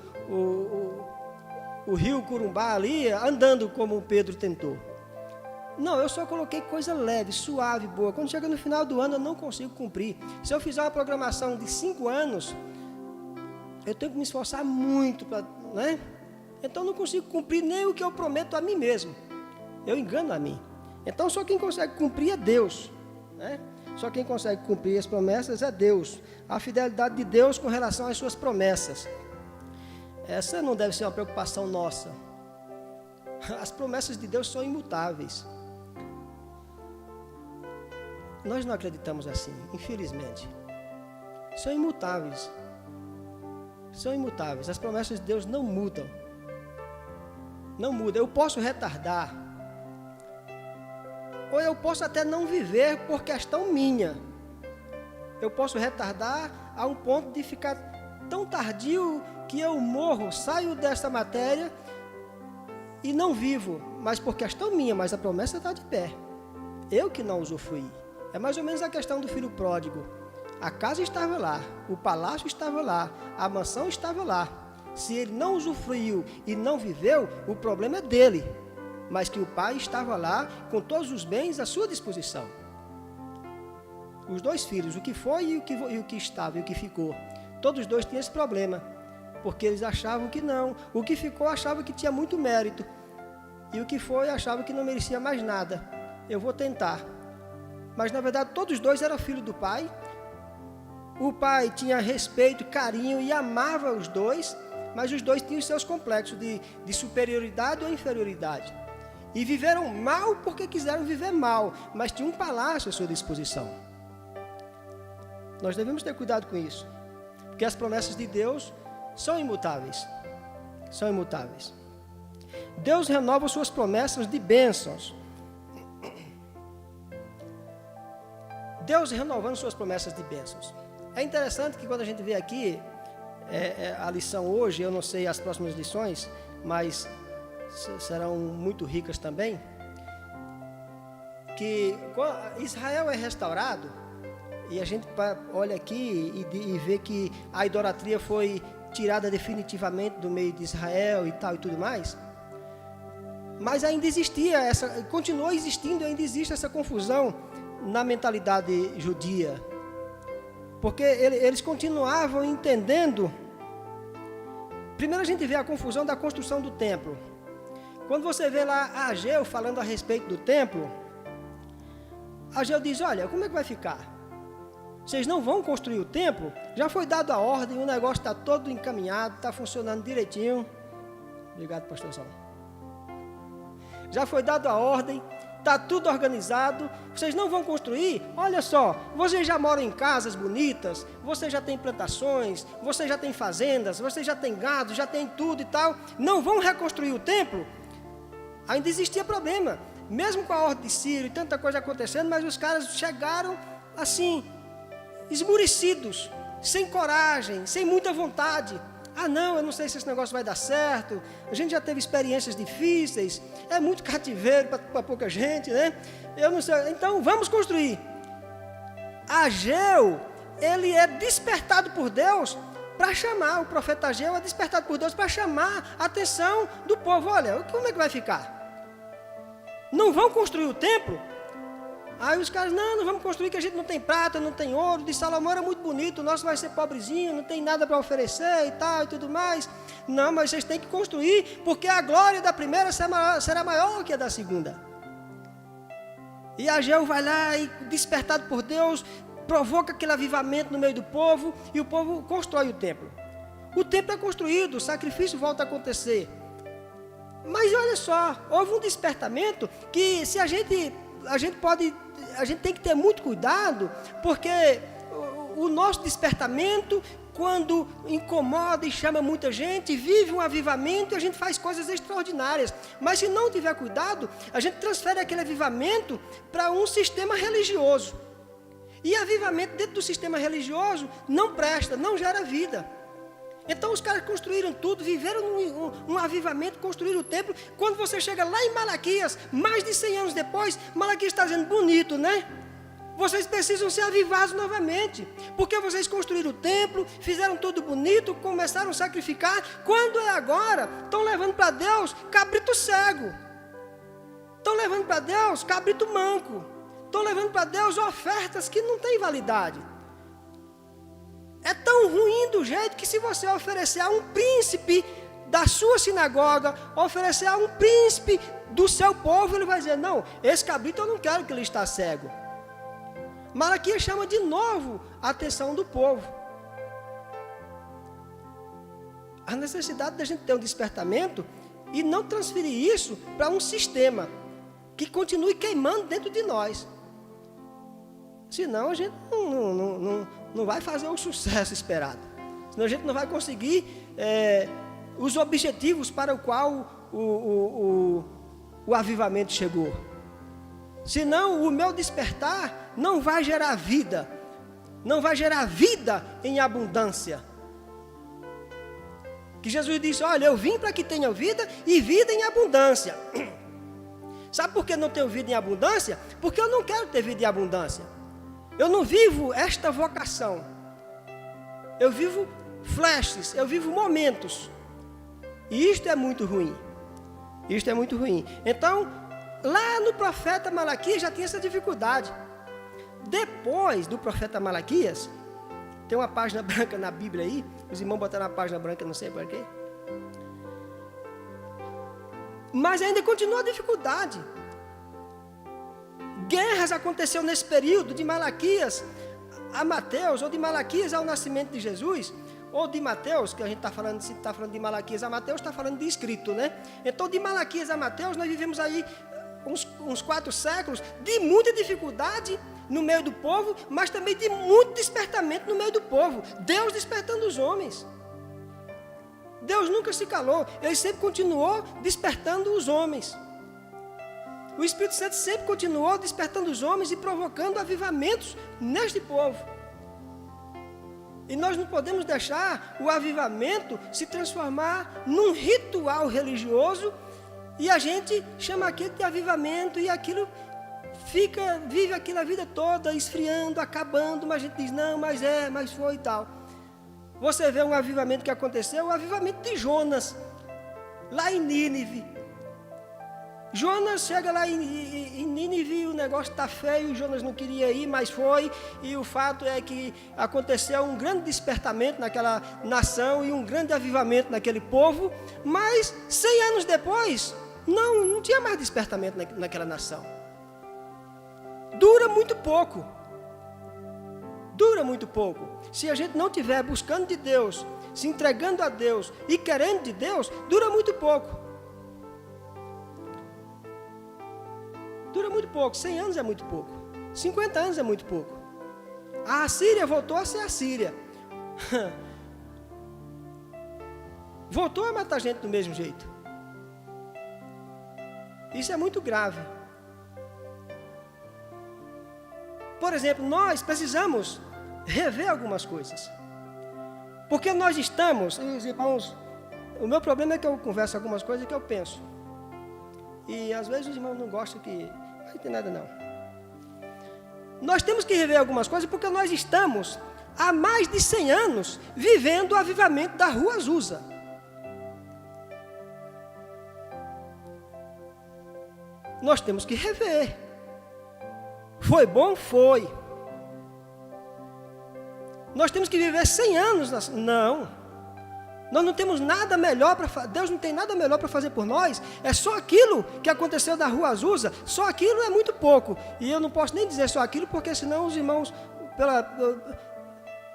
rio Curumbá ali, andando como o Pedro tentou. Não, eu só coloquei coisa leve, suave, boa. Quando chega no final do ano, eu não consigo cumprir. Se eu fizer uma programação de 5 anos, eu tenho que me esforçar muito, né? Então, eu não consigo cumprir nem o que eu prometo a mim mesmo. Eu engano a mim. Então, só quem consegue cumprir é Deus, né? Só quem consegue cumprir as promessas é Deus. A fidelidade de Deus com relação às suas promessas. Essa não deve ser uma preocupação nossa. As promessas de Deus são imutáveis. Nós não acreditamos assim, infelizmente. São imutáveis. São imutáveis. As promessas de Deus não mudam. Não mudam. Eu posso retardar. Ou eu posso até não viver por questão minha. Eu posso retardar a um ponto de ficar tão tardio que eu morro, saio dessa matéria e não vivo, mas por questão minha, mas a promessa está de pé. Eu que não usufruí. É mais ou menos a questão do filho pródigo. A casa estava lá, o palácio estava lá, a mansão estava lá. Se ele não usufruiu e não viveu, o problema é dele. Mas que o pai estava lá com todos os bens à sua disposição. Os 2 filhos, o que foi e o que estava e o que ficou. Todos os 2 tinham esse problema, porque eles achavam que não. O que ficou achava que tinha muito mérito. E o que foi achava que não merecia mais nada. Eu vou tentar. Mas na verdade todos os 2 eram filhos do pai. O pai tinha respeito, carinho e amava os 2, mas os 2 tinham seus complexos de superioridade ou inferioridade. E viveram mal porque quiseram viver mal, mas tinham um palácio à sua disposição. Nós devemos ter cuidado com isso, porque as promessas de Deus são imutáveis. São imutáveis. Deus renova suas promessas de bênçãos. Deus renovando suas promessas de bênçãos. É interessante que quando a gente vê aqui, a lição hoje, eu não sei as próximas lições, mas serão muito ricas também, que Israel é restaurado, e a gente olha aqui e vê que a idolatria foi tirada definitivamente do meio de Israel e tal e tudo mais, mas ainda existia continuou existindo, ainda existe essa confusão na mentalidade judia, porque eles continuavam entendendo. Primeiro a gente vê a confusão da construção do templo. Quando você vê lá Ageu falando a respeito do templo, Ageu diz, olha, como é que vai ficar? Vocês não vão construir o templo? Já foi dado a ordem, o negócio está todo encaminhado, está funcionando direitinho. Obrigado, pastor Salão. Já foi dado a ordem, está tudo organizado, vocês não vão construir? Olha só, vocês já moram em casas bonitas, vocês já têm plantações, vocês já têm fazendas, vocês já têm gado, já têm tudo e tal, não vão reconstruir o templo? Ainda existia problema, mesmo com a ordem de Ciro e tanta coisa acontecendo, mas os caras chegaram assim, esmurecidos, sem coragem, sem muita vontade. Ah não, eu não sei se esse negócio vai dar certo, a gente já teve experiências difíceis, é muito cativeiro para pouca gente, né? Eu não sei, então vamos construir. Ageu, ele é despertado por Deus para chamar, o profeta Ageu é despertado por Deus para chamar a atenção do povo. Olha, como é que vai ficar? Não vão construir o templo? Aí os caras, não vamos construir, que a gente não tem prata, não tem ouro, de Salomão era muito bonito, o nosso vai ser pobrezinho, não tem nada para oferecer e tal e tudo mais. Não, mas vocês têm que construir, porque a glória da primeira será maior que a da segunda. E Ageu vai lá e, despertado por Deus, provoca aquele avivamento no meio do povo, e o povo constrói o templo. O templo é construído, o sacrifício volta a acontecer. Mas olha só, houve um despertamento que se a gente tem que ter muito cuidado, porque o nosso despertamento, quando incomoda e chama muita gente, vive um avivamento e a gente faz coisas extraordinárias. Mas se não tiver cuidado, a gente transfere aquele avivamento para um sistema religioso. E avivamento dentro do sistema religioso não presta, não gera vida. Então os caras construíram tudo, viveram um avivamento, construíram o templo. Quando você chega lá em Malaquias, mais de 100 anos depois, Malaquias está dizendo, bonito, né? Vocês precisam ser avivados novamente, porque vocês construíram o templo, fizeram tudo bonito, começaram a sacrificar. Quando é agora, estão levando para Deus cabrito cego, estão levando para Deus cabrito manco, estão levando para Deus ofertas que não têm validade. É tão ruim do jeito que se você oferecer a um príncipe da sua sinagoga, oferecer a um príncipe do seu povo, ele vai dizer, não, esse cabrito eu não quero que ele está cego. Malaquias chama de novo a atenção do povo. A necessidade da gente ter um despertamento e não transferir isso para um sistema que continue queimando dentro de nós. Senão a gente não vai fazer o sucesso esperado. Senão a gente não vai conseguir os objetivos para o qual o avivamento chegou. Senão o meu despertar não vai gerar vida. Não vai gerar vida em abundância. Que Jesus disse, olha, eu vim para que tenham vida e vida em abundância. Sabe por que não tenho vida em abundância? Porque eu não quero ter vida em abundância. Eu não vivo esta vocação. Eu vivo flashes, eu vivo momentos. E isto é muito ruim. Isto é muito ruim. Então, lá no profeta Malaquias já tinha essa dificuldade. Depois do profeta Malaquias, tem uma página branca na Bíblia aí. Os irmãos botaram a página branca, não sei por quê. Mas ainda continua a dificuldade. Guerras aconteceram nesse período, de Malaquias a Mateus, ou de Malaquias ao nascimento de Jesus, ou de Mateus, que a gente está falando, se está falando de Malaquias a Mateus, está falando de escrito, né? Então, de Malaquias a Mateus, nós vivemos aí uns 4 séculos de muita dificuldade no meio do povo, mas também de muito despertamento no meio do povo. Deus despertando os homens. Deus nunca se calou, Ele sempre continuou despertando os homens. O Espírito Santo sempre continuou despertando os homens e provocando avivamentos neste povo. E nós não podemos deixar o avivamento se transformar num ritual religioso e a gente chama aquilo de avivamento e aquilo vive aquilo a vida toda, esfriando, acabando, mas a gente diz, não, mas foi e tal. Você vê um avivamento que aconteceu, o avivamento de Jonas, lá em Nínive. Jonas chega lá em Nínive, o negócio está feio, Jonas não queria ir, mas foi, e o fato é que aconteceu um grande despertamento naquela nação e um grande avivamento naquele povo, mas 100 anos depois, não tinha mais despertamento naquela nação. Dura muito pouco. Dura muito pouco. Se a gente não estiver buscando de Deus, se entregando a Deus e querendo de Deus, dura muito pouco. Dura muito pouco. 100 anos é muito pouco. 50 anos é muito pouco. A Assíria voltou a ser a Síria. Voltou a matar gente do mesmo jeito. Isso é muito grave. Por exemplo, nós precisamos rever algumas coisas. Porque nós estamos, irmãos, o meu problema é que eu converso algumas coisas que eu penso. E às vezes os irmãos não gostam que... Não tem nada não. Nós temos que rever algumas coisas porque nós estamos há mais de 100 anos vivendo o avivamento da Rua Azusa. Nós temos que rever. Foi bom? Foi. Nós temos que viver 100 anos. Não. Nós não temos nada melhor para fazer. Deus não tem nada melhor para fazer por nós. É só aquilo que aconteceu da Rua Azusa. Só aquilo é muito pouco. E eu não posso nem dizer só aquilo, porque senão os irmãos,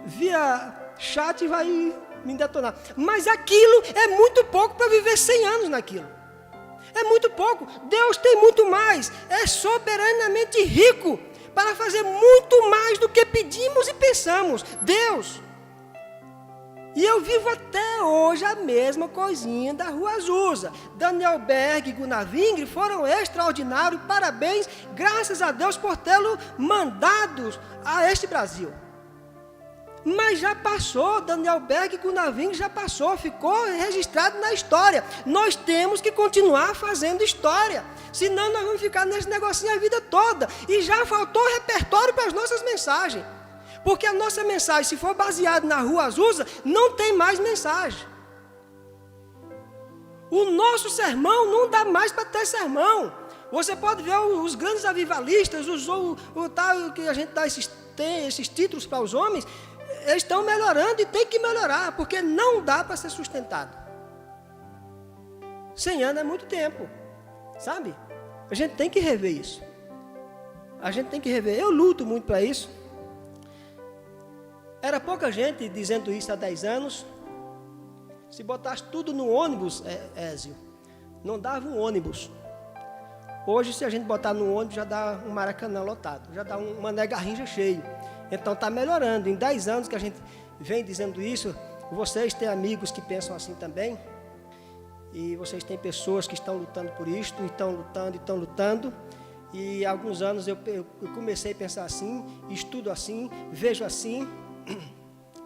via chat, vai me detonar. Mas aquilo é muito pouco para viver 100 anos naquilo. É muito pouco. Deus tem muito mais. É soberanamente rico para fazer muito mais do que pedimos e pensamos. Deus. E eu vivo até hoje a mesma coisinha da Rua Azusa. Daniel Berg e Gunnar Vingre foram extraordinários. Parabéns. Graças a Deus por tê-lo mandado a este Brasil. Mas já passou, Daniel Berg e Gunnar Vingre já passou, ficou registrado na história. Nós temos que continuar fazendo história, senão nós vamos ficar nesse negocinho a vida toda. E já faltou repertório para as nossas mensagens, porque a nossa mensagem, se for baseada na Rua Azusa, não tem mais mensagem. O nosso sermão não dá mais para ter sermão. Você pode ver os grandes avivalistas, o tal que a gente dá esses títulos para os homens. Eles estão melhorando e tem que melhorar, porque não dá para ser sustentado. 100 anos é muito tempo, sabe? A gente tem que rever isso. A gente tem que rever. Eu luto muito para isso. Era pouca gente dizendo isso há 10 anos. Se botasse tudo no ônibus, Ézio, não dava um ônibus. Hoje, se a gente botar no ônibus, já dá um Maracanã lotado, já dá um Mané Garrincha cheio. Então está melhorando. Em 10 anos que a gente vem dizendo isso, vocês têm amigos que pensam assim também. E vocês têm pessoas que estão lutando por isto, e estão lutando. E há alguns anos eu comecei a pensar assim, estudo assim, vejo assim,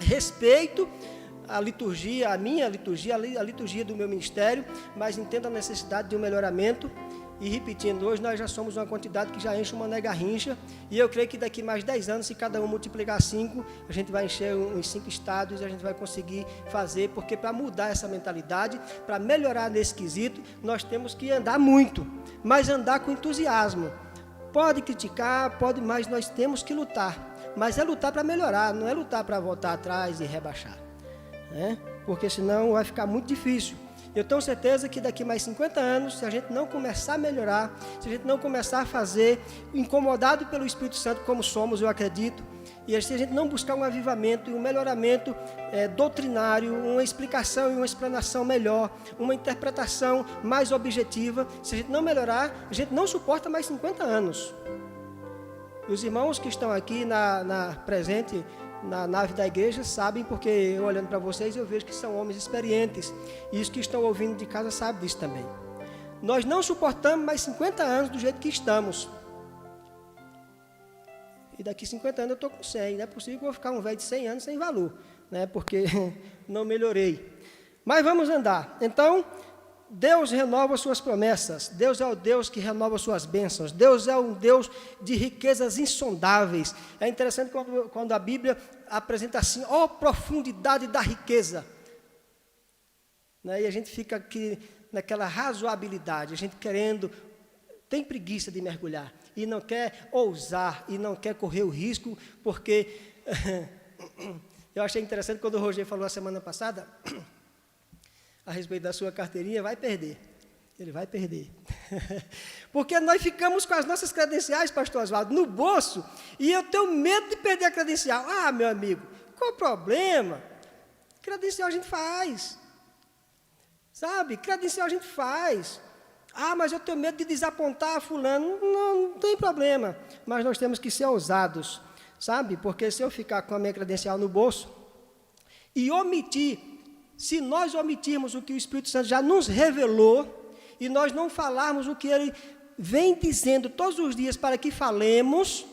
respeito a liturgia, a minha liturgia, a liturgia do meu ministério, mas entendo a necessidade de um melhoramento. E repetindo, hoje nós já somos uma quantidade que já enche uma Mané Garrincha. E eu creio que daqui mais 10 anos, se cada um multiplicar 5, a gente vai encher uns 5 estados e a gente vai conseguir fazer. Porque para mudar essa mentalidade, para melhorar nesse quesito, nós temos que andar muito, mas andar com entusiasmo. Pode criticar, mas nós temos que lutar. Mas é lutar para melhorar, não é lutar para voltar atrás e rebaixar. Né? Porque senão vai ficar muito difícil. Eu tenho certeza que daqui mais 50 anos, se a gente não começar a melhorar, se a gente não começar a fazer, incomodado pelo Espírito Santo como somos, eu acredito, e se a gente não buscar um avivamento e um melhoramento doutrinário, uma explicação e uma explanação melhor, uma interpretação mais objetiva, se a gente não melhorar, a gente não suporta mais 50 anos. Os irmãos que estão aqui presente na nave da igreja sabem, porque eu olhando para vocês eu vejo que são homens experientes, e os que estão ouvindo de casa sabem disso também. Nós não suportamos mais 50 anos do jeito que estamos. E daqui 50 anos eu estou com 100. Não é possível que eu vou ficar um velho de 100 anos sem valor, né? Porque não melhorei. Mas vamos andar. Então, Deus renova suas promessas. Deus é o Deus que renova suas bênçãos. Deus é um Deus de riquezas insondáveis. É interessante quando a Bíblia apresenta assim, ó profundidade da riqueza. Né? E a gente fica aqui naquela razoabilidade, a gente querendo, tem preguiça de mergulhar. E não quer ousar, e não quer correr o risco, porque eu achei interessante quando o Roger falou a semana passada a respeito da sua carteirinha, vai perder. Ele vai perder. Porque nós ficamos com as nossas credenciais, pastor Oswaldo, no bolso, e eu tenho medo de perder a credencial. Ah, meu amigo, qual o problema? Credencial a gente faz. Sabe? Credencial a gente faz. Ah, mas eu tenho medo de desapontar fulano. Não tem problema. Mas nós temos que ser ousados, sabe? Porque se eu ficar com a minha credencial no bolso e omitir, se nós omitirmos o que o Espírito Santo já nos revelou e nós não falarmos o que Ele vem dizendo todos os dias para que falemos,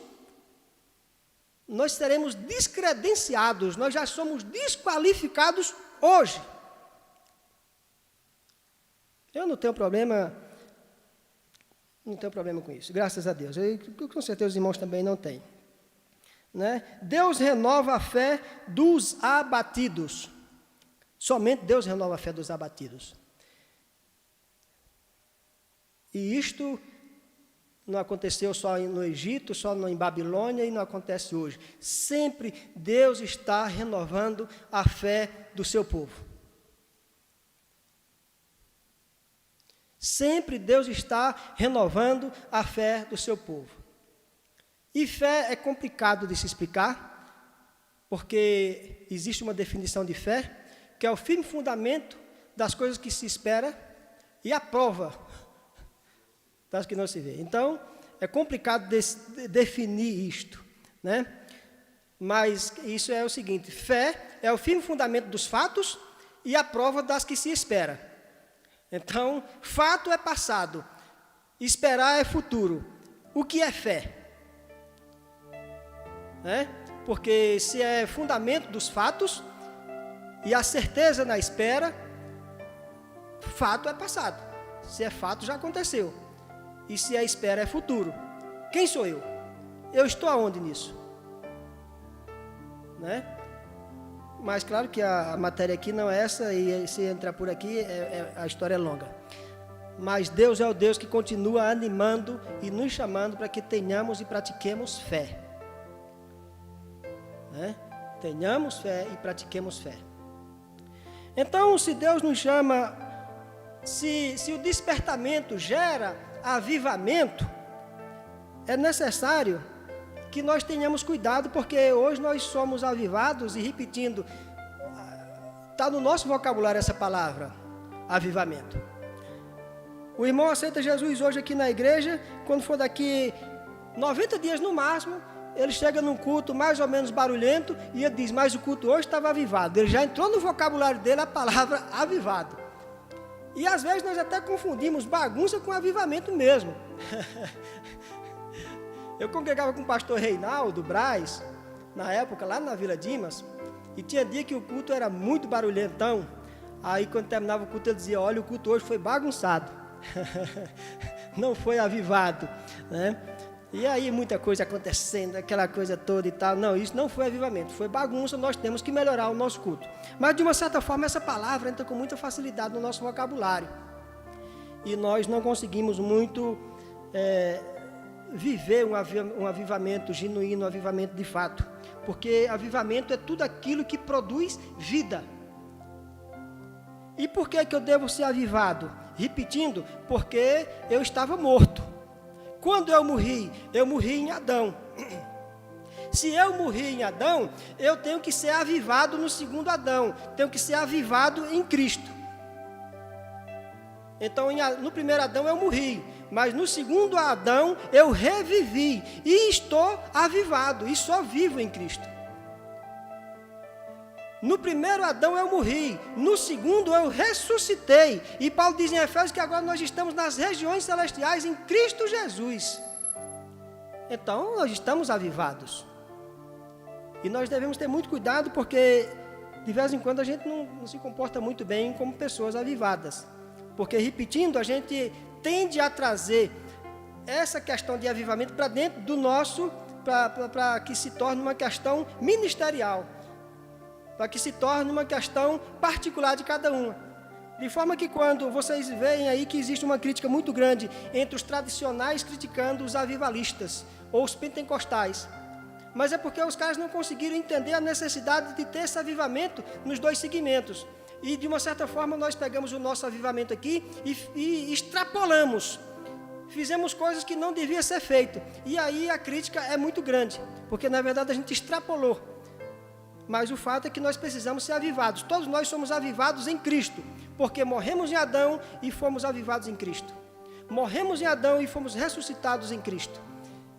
nós seremos descredenciados, nós já somos desqualificados hoje. Eu não tenho problema com isso, graças a Deus. Com certeza os irmãos também não têm. Né? Deus renova a fé dos abatidos. Somente Deus renova a fé dos abatidos. E isto não aconteceu só no Egito, só em Babilônia e não acontece hoje. Sempre Deus está renovando a fé do seu povo. Sempre Deus está renovando a fé do seu povo. E fé é complicado de se explicar, porque existe uma definição de fé, que é o firme fundamento das coisas que se espera e a prova das que não se vê. Então, é complicado definir isto, né? Mas isso é o seguinte, fé é o firme fundamento dos fatos e a prova das que se espera. Então, fato é passado, esperar é futuro. O que é fé? Né? Porque se é fundamento dos fatos e a certeza na espera, fato é passado. Se é fato, já aconteceu. E se a espera é futuro. Quem sou eu? Eu estou aonde nisso? Né? Mas claro que a matéria aqui não é essa, e se entrar por aqui, a história é longa. Mas Deus é o Deus que continua animando e nos chamando para que tenhamos e pratiquemos fé. Né? Tenhamos fé e pratiquemos fé. Então, se Deus nos chama, se o despertamento gera avivamento, é necessário que nós tenhamos cuidado, porque hoje nós somos avivados, e repetindo, está no nosso vocabulário essa palavra, avivamento. O irmão aceita Jesus hoje aqui na igreja, quando for daqui 90 dias no máximo, ele chega num culto mais ou menos barulhento, e ele diz, mas o culto hoje estava avivado. Ele já entrou no vocabulário dele a palavra avivado. E às vezes nós até confundimos bagunça com avivamento mesmo. Eu congregava com o pastor Reinaldo Braz, na época, lá na Vila Dimas, e tinha dia que o culto era muito barulhentão. Aí, quando terminava o culto, ele dizia, olha, o culto hoje foi bagunçado, não foi avivado, né? E aí, muita coisa acontecendo, aquela coisa toda e tal. Não, isso não foi avivamento, foi bagunça, nós temos que melhorar o nosso culto. Mas, de uma certa forma, essa palavra entra com muita facilidade no nosso vocabulário. E nós não conseguimos muito viver um avivamento genuíno, um avivamento de fato. Porque avivamento é tudo aquilo que produz vida. E por que eu devo ser avivado? Repetindo, porque eu estava morto. Quando eu morri em Adão. Se eu morri em Adão, eu tenho que ser avivado no segundo Adão. Tenho que ser avivado em Cristo. Então, no primeiro Adão eu morri, mas no segundo Adão eu revivi e estou avivado e sou vivo em Cristo. No primeiro Adão eu morri, no segundo eu ressuscitei. E Paulo diz em Efésios que agora nós estamos nas regiões celestiais em Cristo Jesus. Então, nós estamos avivados. E nós devemos ter muito cuidado, porque de vez em quando a gente não se comporta muito bem como pessoas avivadas. Porque, repetindo, a gente tende a trazer essa questão de avivamento para dentro do nosso, para que se torne uma questão ministerial, para que se torne uma questão particular de cada uma. De forma que quando vocês veem aí que existe uma crítica muito grande entre os tradicionais criticando os avivalistas ou os pentecostais, mas é porque os caras não conseguiram entender a necessidade de ter esse avivamento nos dois segmentos. E de uma certa forma nós pegamos o nosso avivamento aqui e extrapolamos. Fizemos coisas que não devia ser feito. E aí a crítica é muito grande, porque na verdade a gente extrapolou. Mas o fato é que nós precisamos ser avivados. Todos nós somos avivados em Cristo, porque morremos em Adão e fomos avivados em Cristo. Morremos em Adão e fomos ressuscitados em Cristo.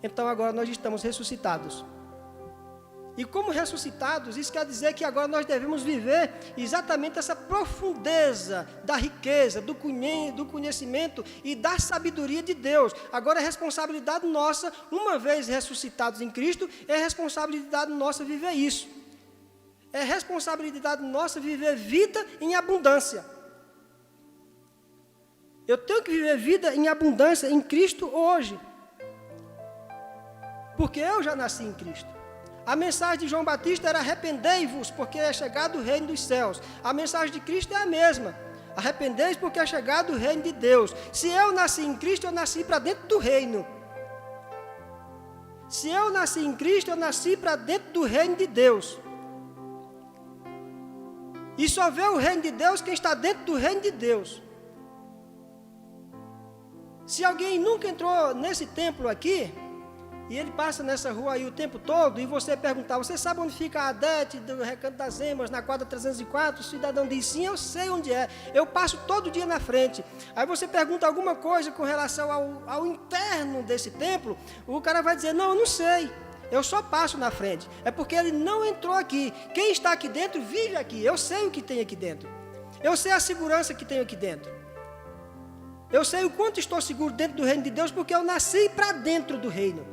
Então agora nós estamos ressuscitados. E como ressuscitados, isso quer dizer que agora nós devemos viver exatamente essa profundeza da riqueza, do conhecimento e da sabedoria de Deus. Agora é responsabilidade nossa, uma vez ressuscitados em Cristo, é responsabilidade nossa viver isso. É responsabilidade nossa viver vida em abundância. Eu tenho que viver vida em abundância em Cristo hoje. Porque eu já nasci em Cristo. A mensagem de João Batista era: arrependei-vos, porque é chegado o reino dos céus. A mensagem de Cristo é a mesma: arrependei-vos, porque é chegado o reino de Deus. Se eu nasci em Cristo, eu nasci para dentro do reino. Se eu nasci em Cristo, eu nasci para dentro do reino de Deus. E só vê o reino de Deus quem está dentro do reino de Deus. Se alguém nunca entrou nesse templo aqui, e ele passa nessa rua aí o tempo todo, e você perguntar: você sabe onde fica a Adete do Recanto das Emas, na quadra 304? O cidadão diz: sim, eu sei onde é, eu passo todo dia na frente. Aí você pergunta alguma coisa com relação ao interno desse templo, o cara vai dizer: não, eu não sei, eu só passo na frente. É porque ele não entrou aqui. Quem está aqui dentro vive aqui. Eu sei o que tem aqui dentro, eu sei a segurança que tem aqui dentro, eu sei o quanto estou seguro dentro do reino de Deus, porque eu nasci para dentro do reino.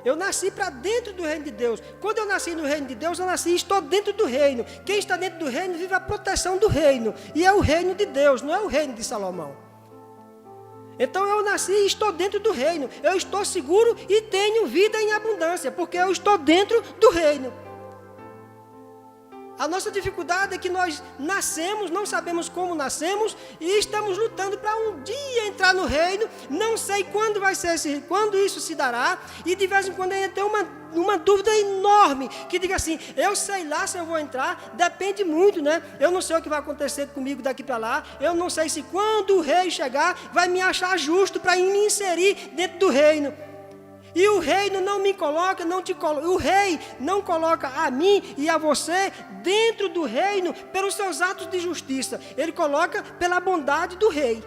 Eu nasci para dentro do reino de Deus. Quando eu nasci no reino de Deus, eu nasci e estou dentro do reino. Quem está dentro do reino vive a proteção do reino. E é o reino de Deus, não é o reino de Salomão. Então eu nasci e estou dentro do reino. Eu estou seguro e tenho vida em abundância, porque eu estou dentro do reino. A nossa dificuldade é que nós nascemos, não sabemos como nascemos, e estamos lutando para um dia entrar no reino. Não sei quando vai ser, quando isso se dará, e de vez em quando ainda tem uma dúvida enorme, que diga assim: eu sei lá se eu vou entrar, depende muito, né? Eu não sei o que vai acontecer comigo daqui para lá, eu não sei se quando o rei chegar, vai me achar justo para me inserir dentro do reino. E o reino não me coloca, não te coloca, o rei não coloca a mim e a você dentro do reino pelos seus atos de justiça. Ele coloca pela bondade do rei.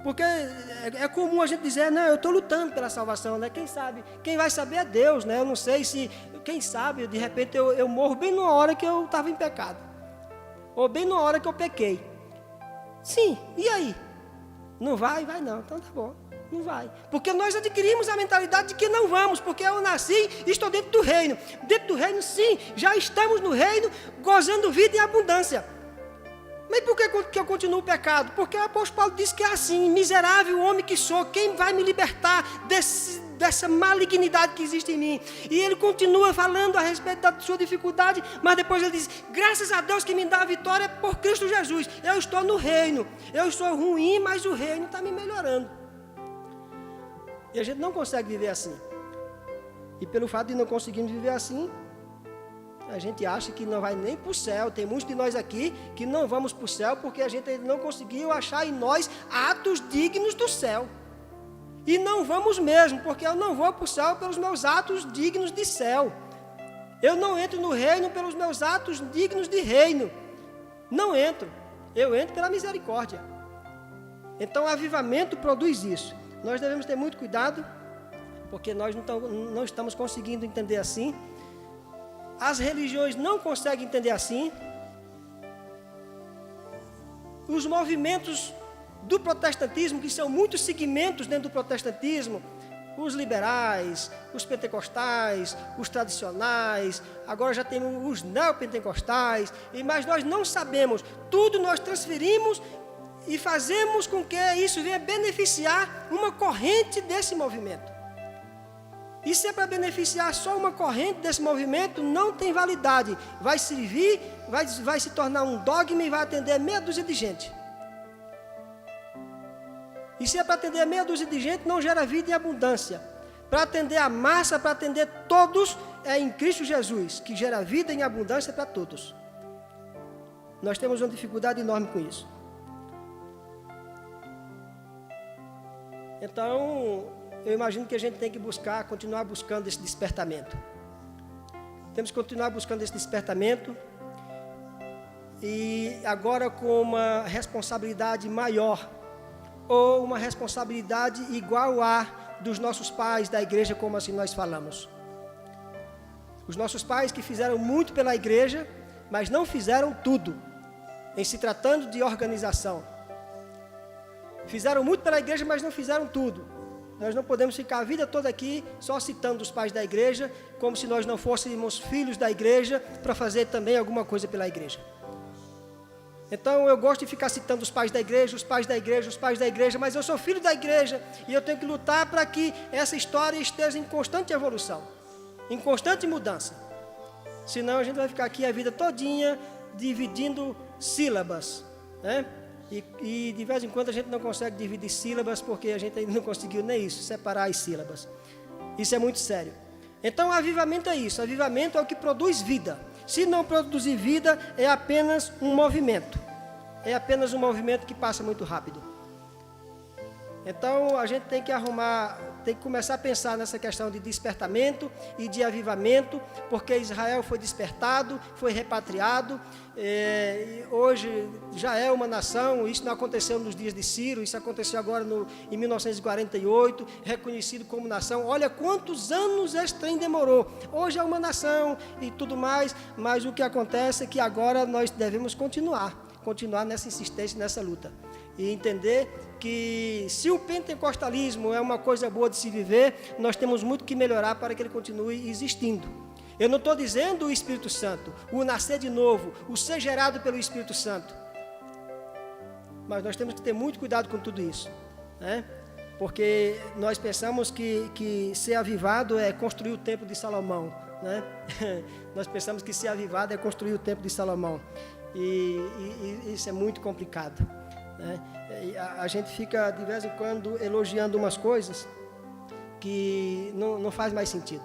Porque é comum a gente dizer: não, eu estou lutando pela salvação, né? Quem sabe, quem vai saber é Deus, né? Eu não sei se, quem sabe, de repente eu morro bem na hora que eu estava em pecado, ou bem na hora que eu pequei. Sim, e aí? Não vai? Vai não, então tá bom. Não vai, porque nós adquirimos a mentalidade de que não vamos, porque eu nasci e estou dentro do reino. Dentro do reino, sim, já estamos no reino, gozando vida em abundância. Mas por que eu continuo o pecado? Porque o apóstolo Paulo diz que é assim: miserável homem que sou, quem vai me libertar dessa malignidade que existe em mim? E ele continua falando a respeito da sua dificuldade, mas depois ele diz: graças a Deus que me dá a vitória por Cristo Jesus. Eu estou no reino, eu estou ruim, mas o reino está me melhorando. E a gente não consegue viver assim. E pelo fato de não conseguirmos viver assim, a gente acha que não vai nem para o céu. Tem muitos de nós aqui que não vamos para o céu porque a gente não conseguiu achar em nós atos dignos do céu. E não vamos mesmo, porque eu não vou para o céu pelos meus atos dignos de céu. Eu não entro no reino pelos meus atos dignos de reino. Não entro. Eu entro pela misericórdia. Então o avivamento produz isso. Nós devemos ter muito cuidado, porque nós não estamos conseguindo entender assim. As religiões não conseguem entender assim. Os movimentos do protestantismo, que são muitos segmentos dentro do protestantismo, os liberais, os pentecostais, os tradicionais, agora já temos os neopentecostais, mas nós não sabemos, tudo nós transferimos e fazemos com que isso venha beneficiar uma corrente desse movimento. E se é para beneficiar só uma corrente desse movimento, não tem validade. Vai servir, vai se tornar um dogma e vai atender meia dúzia de gente. E se é para atender meia dúzia de gente, não gera vida em abundância. Para atender a massa, para atender todos, é em Cristo Jesus, que gera vida em abundância para todos. Nós temos uma dificuldade enorme com isso. Então, eu imagino que a gente tem que continuar buscando esse despertamento. Temos que continuar buscando esse despertamento. E agora com uma responsabilidade maior, ou uma responsabilidade igual à dos nossos pais da igreja, como assim nós falamos. Os nossos pais que fizeram muito pela igreja, mas não fizeram tudo, em se tratando de organização. Fizeram muito pela igreja, mas não fizeram tudo. Nós não podemos ficar a vida toda aqui só citando os pais da igreja, como se nós não fôssemos filhos da igreja para fazer também alguma coisa pela igreja. Então eu gosto de ficar citando os pais da igreja, os pais da igreja, os pais da igreja, mas eu sou filho da igreja e eu tenho que lutar para que essa história esteja em constante evolução, em constante mudança. Senão a gente vai ficar aqui a vida todinha dividindo sílabas, né? E de vez em quando a gente não consegue dividir sílabas porque a gente ainda não conseguiu nem isso, separar as sílabas. Isso é muito sério. Então avivamento é isso, avivamento é o que produz vida. Se não produzir vida, é apenas um movimento. É apenas um movimento que passa muito rápido. Então a gente tem que começar a pensar nessa questão de despertamento e de avivamento, porque Israel foi despertado, foi repatriado, e hoje já é uma nação. Isso não aconteceu nos dias de Ciro, isso aconteceu agora em 1948, reconhecido como nação. Olha quantos anos esse trem demorou. Hoje é uma nação e tudo mais, mas o que acontece é que agora nós devemos continuar nessa insistência, nessa luta. E entender que se o pentecostalismo é uma coisa boa de se viver, nós temos muito que melhorar para que ele continue existindo. Eu não estou dizendo o Espírito Santo, o nascer de novo, o ser gerado pelo Espírito Santo. Mas nós temos que ter muito cuidado com tudo isso, né? Porque nós pensamos que ser avivado é construir o templo de Salomão, né? Nós pensamos que ser avivado é construir o templo de Salomão. E isso é muito complicado, né? A gente fica de vez em quando elogiando umas coisas que não faz mais sentido.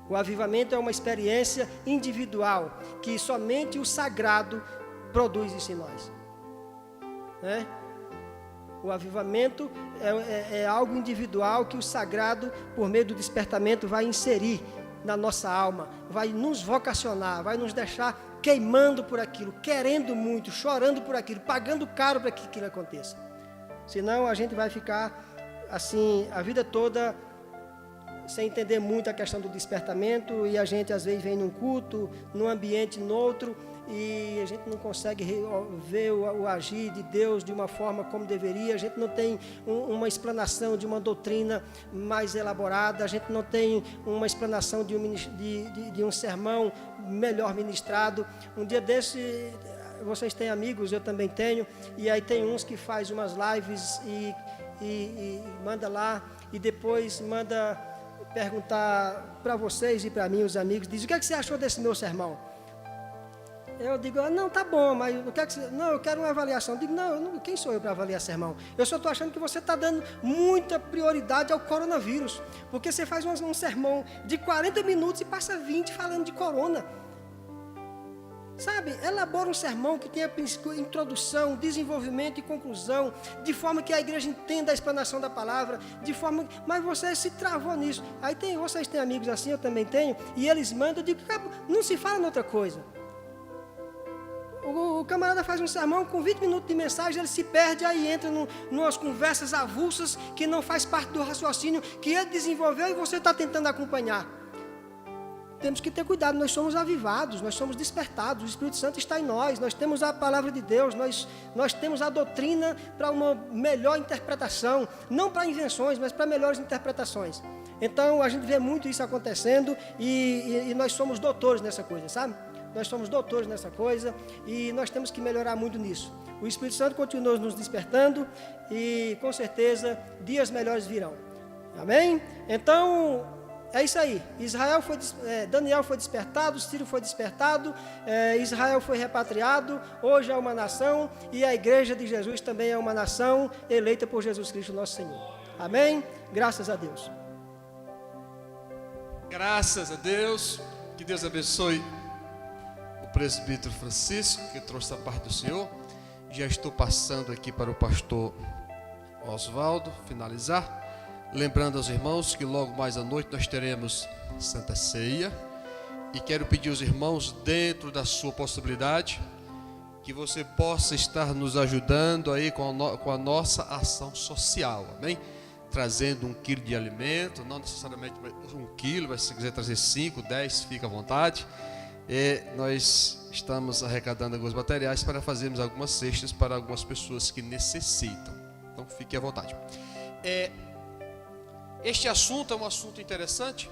O avivamento é uma experiência individual que somente o sagrado produz isso em nós, né? O avivamento é algo individual que o sagrado, por meio do despertamento, vai inserir na nossa alma, vai nos vocacionar, vai nos deixar queimando por aquilo, querendo muito, chorando por aquilo, pagando caro para que aquilo aconteça. Senão a gente vai ficar assim a vida toda sem entender muito a questão do despertamento, e a gente às vezes vem num culto, num ambiente, no outro, e a gente não consegue ver o agir de Deus de uma forma como deveria. A gente não tem uma explanação de uma doutrina mais elaborada, a gente não tem uma explanação de um sermão melhor ministrado. Um dia desse, vocês têm amigos, eu também tenho, e aí tem uns que faz umas lives e manda lá, e depois manda perguntar para vocês e para mim, os amigos, diz: o que é que você achou desse meu sermão? Eu digo: não, tá bom, mas o que é que você... Não, eu quero uma avaliação. Eu digo: não, quem sou eu para avaliar sermão? Eu só estou achando que você está dando muita prioridade ao coronavírus, porque você faz um sermão de 40 minutos e passa 20 falando de corona. Sabe, elabora um sermão que tenha introdução, desenvolvimento e conclusão, de forma que a igreja entenda a explanação da palavra, mas você se travou nisso. Aí vocês têm amigos assim, eu também tenho, e eles mandam, eu digo: não se fala em outra coisa. O camarada faz um sermão com 20 minutos de mensagem, ele se perde, aí entra numas conversas avulsas que não faz parte do raciocínio que ele desenvolveu e você está tentando acompanhar. temos que ter cuidado, nós somos avivados, nós somos despertados, o Espírito Santo está em nós temos a palavra de Deus, nós temos a doutrina para uma melhor interpretação, não para invenções, mas para melhores interpretações. Então, a gente vê muito isso acontecendo e nós somos doutores nessa coisa, sabe? Nós somos doutores nessa coisa e nós temos que melhorar muito nisso. O Espírito Santo continua nos despertando e, com certeza, dias melhores virão. Amém? Então, é isso aí. Daniel foi despertado, Ciro foi despertado, Israel foi repatriado, hoje é uma nação e a igreja de Jesus também é uma nação eleita por Jesus Cristo, nosso Senhor. Amém? Graças a Deus. Graças a Deus. Que Deus abençoe o presbítero Francisco, que trouxe a parte do Senhor. Já estou passando aqui para o pastor Oswaldo finalizar. Lembrando aos irmãos que logo mais à noite nós teremos Santa Ceia. E quero pedir aos irmãos, dentro da sua possibilidade, que você possa estar nos ajudando aí com a nossa ação social, amém? Trazendo 1 quilo de alimento, não necessariamente 1 quilo, mas se quiser trazer 5, 10, fica à vontade. E nós estamos arrecadando alguns materiais para fazermos algumas cestas para algumas pessoas que necessitam. Então fique à vontade. Este assunto é um assunto interessante.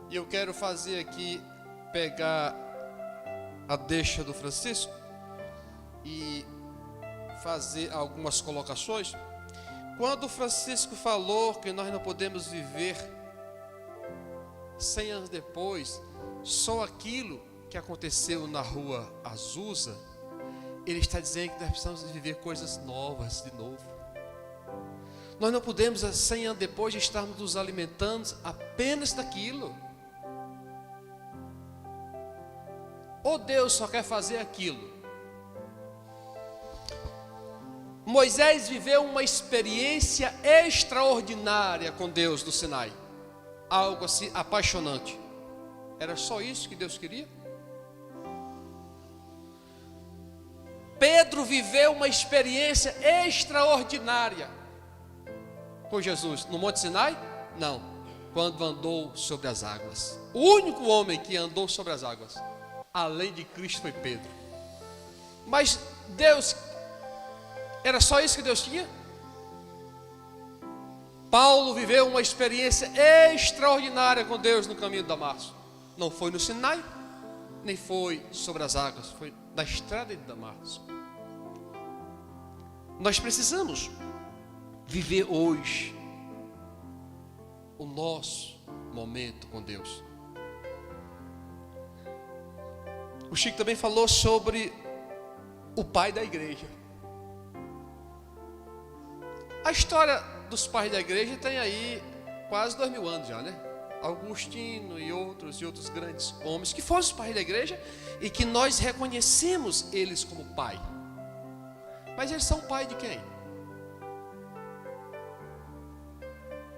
E eu quero fazer aqui, pegar a deixa do Francisco e fazer algumas colocações. Quando o Francisco falou que nós não podemos viver 100 anos depois, só aquilo que aconteceu na rua Azusa, ele está dizendo que nós precisamos viver coisas novas de novo. Nós não podemos, 100 anos depois, estarmos nos alimentando apenas daquilo. Ou Deus só quer fazer aquilo? Moisés viveu uma experiência extraordinária com Deus no Sinai. Algo assim apaixonante. Era só isso que Deus queria? Pedro viveu uma experiência extraordinária com Jesus no Monte Sinai? Não. Quando andou sobre as águas. O único homem que andou sobre as águas, além de Cristo, foi Pedro. Mas Deus, era só isso que Deus tinha? Paulo viveu uma experiência extraordinária com Deus no caminho de Damasco. Não foi no Sinai, nem foi sobre as águas, foi na estrada de Damasco. Nós precisamos viver hoje o nosso momento com Deus. O Chico também falou sobre o pai da igreja. A história dos pais da igreja tem aí quase 2000 anos já, né? Augustino e outros grandes homens que foram os pais da igreja e que nós reconhecemos eles como pai. Mas eles são pai de quem?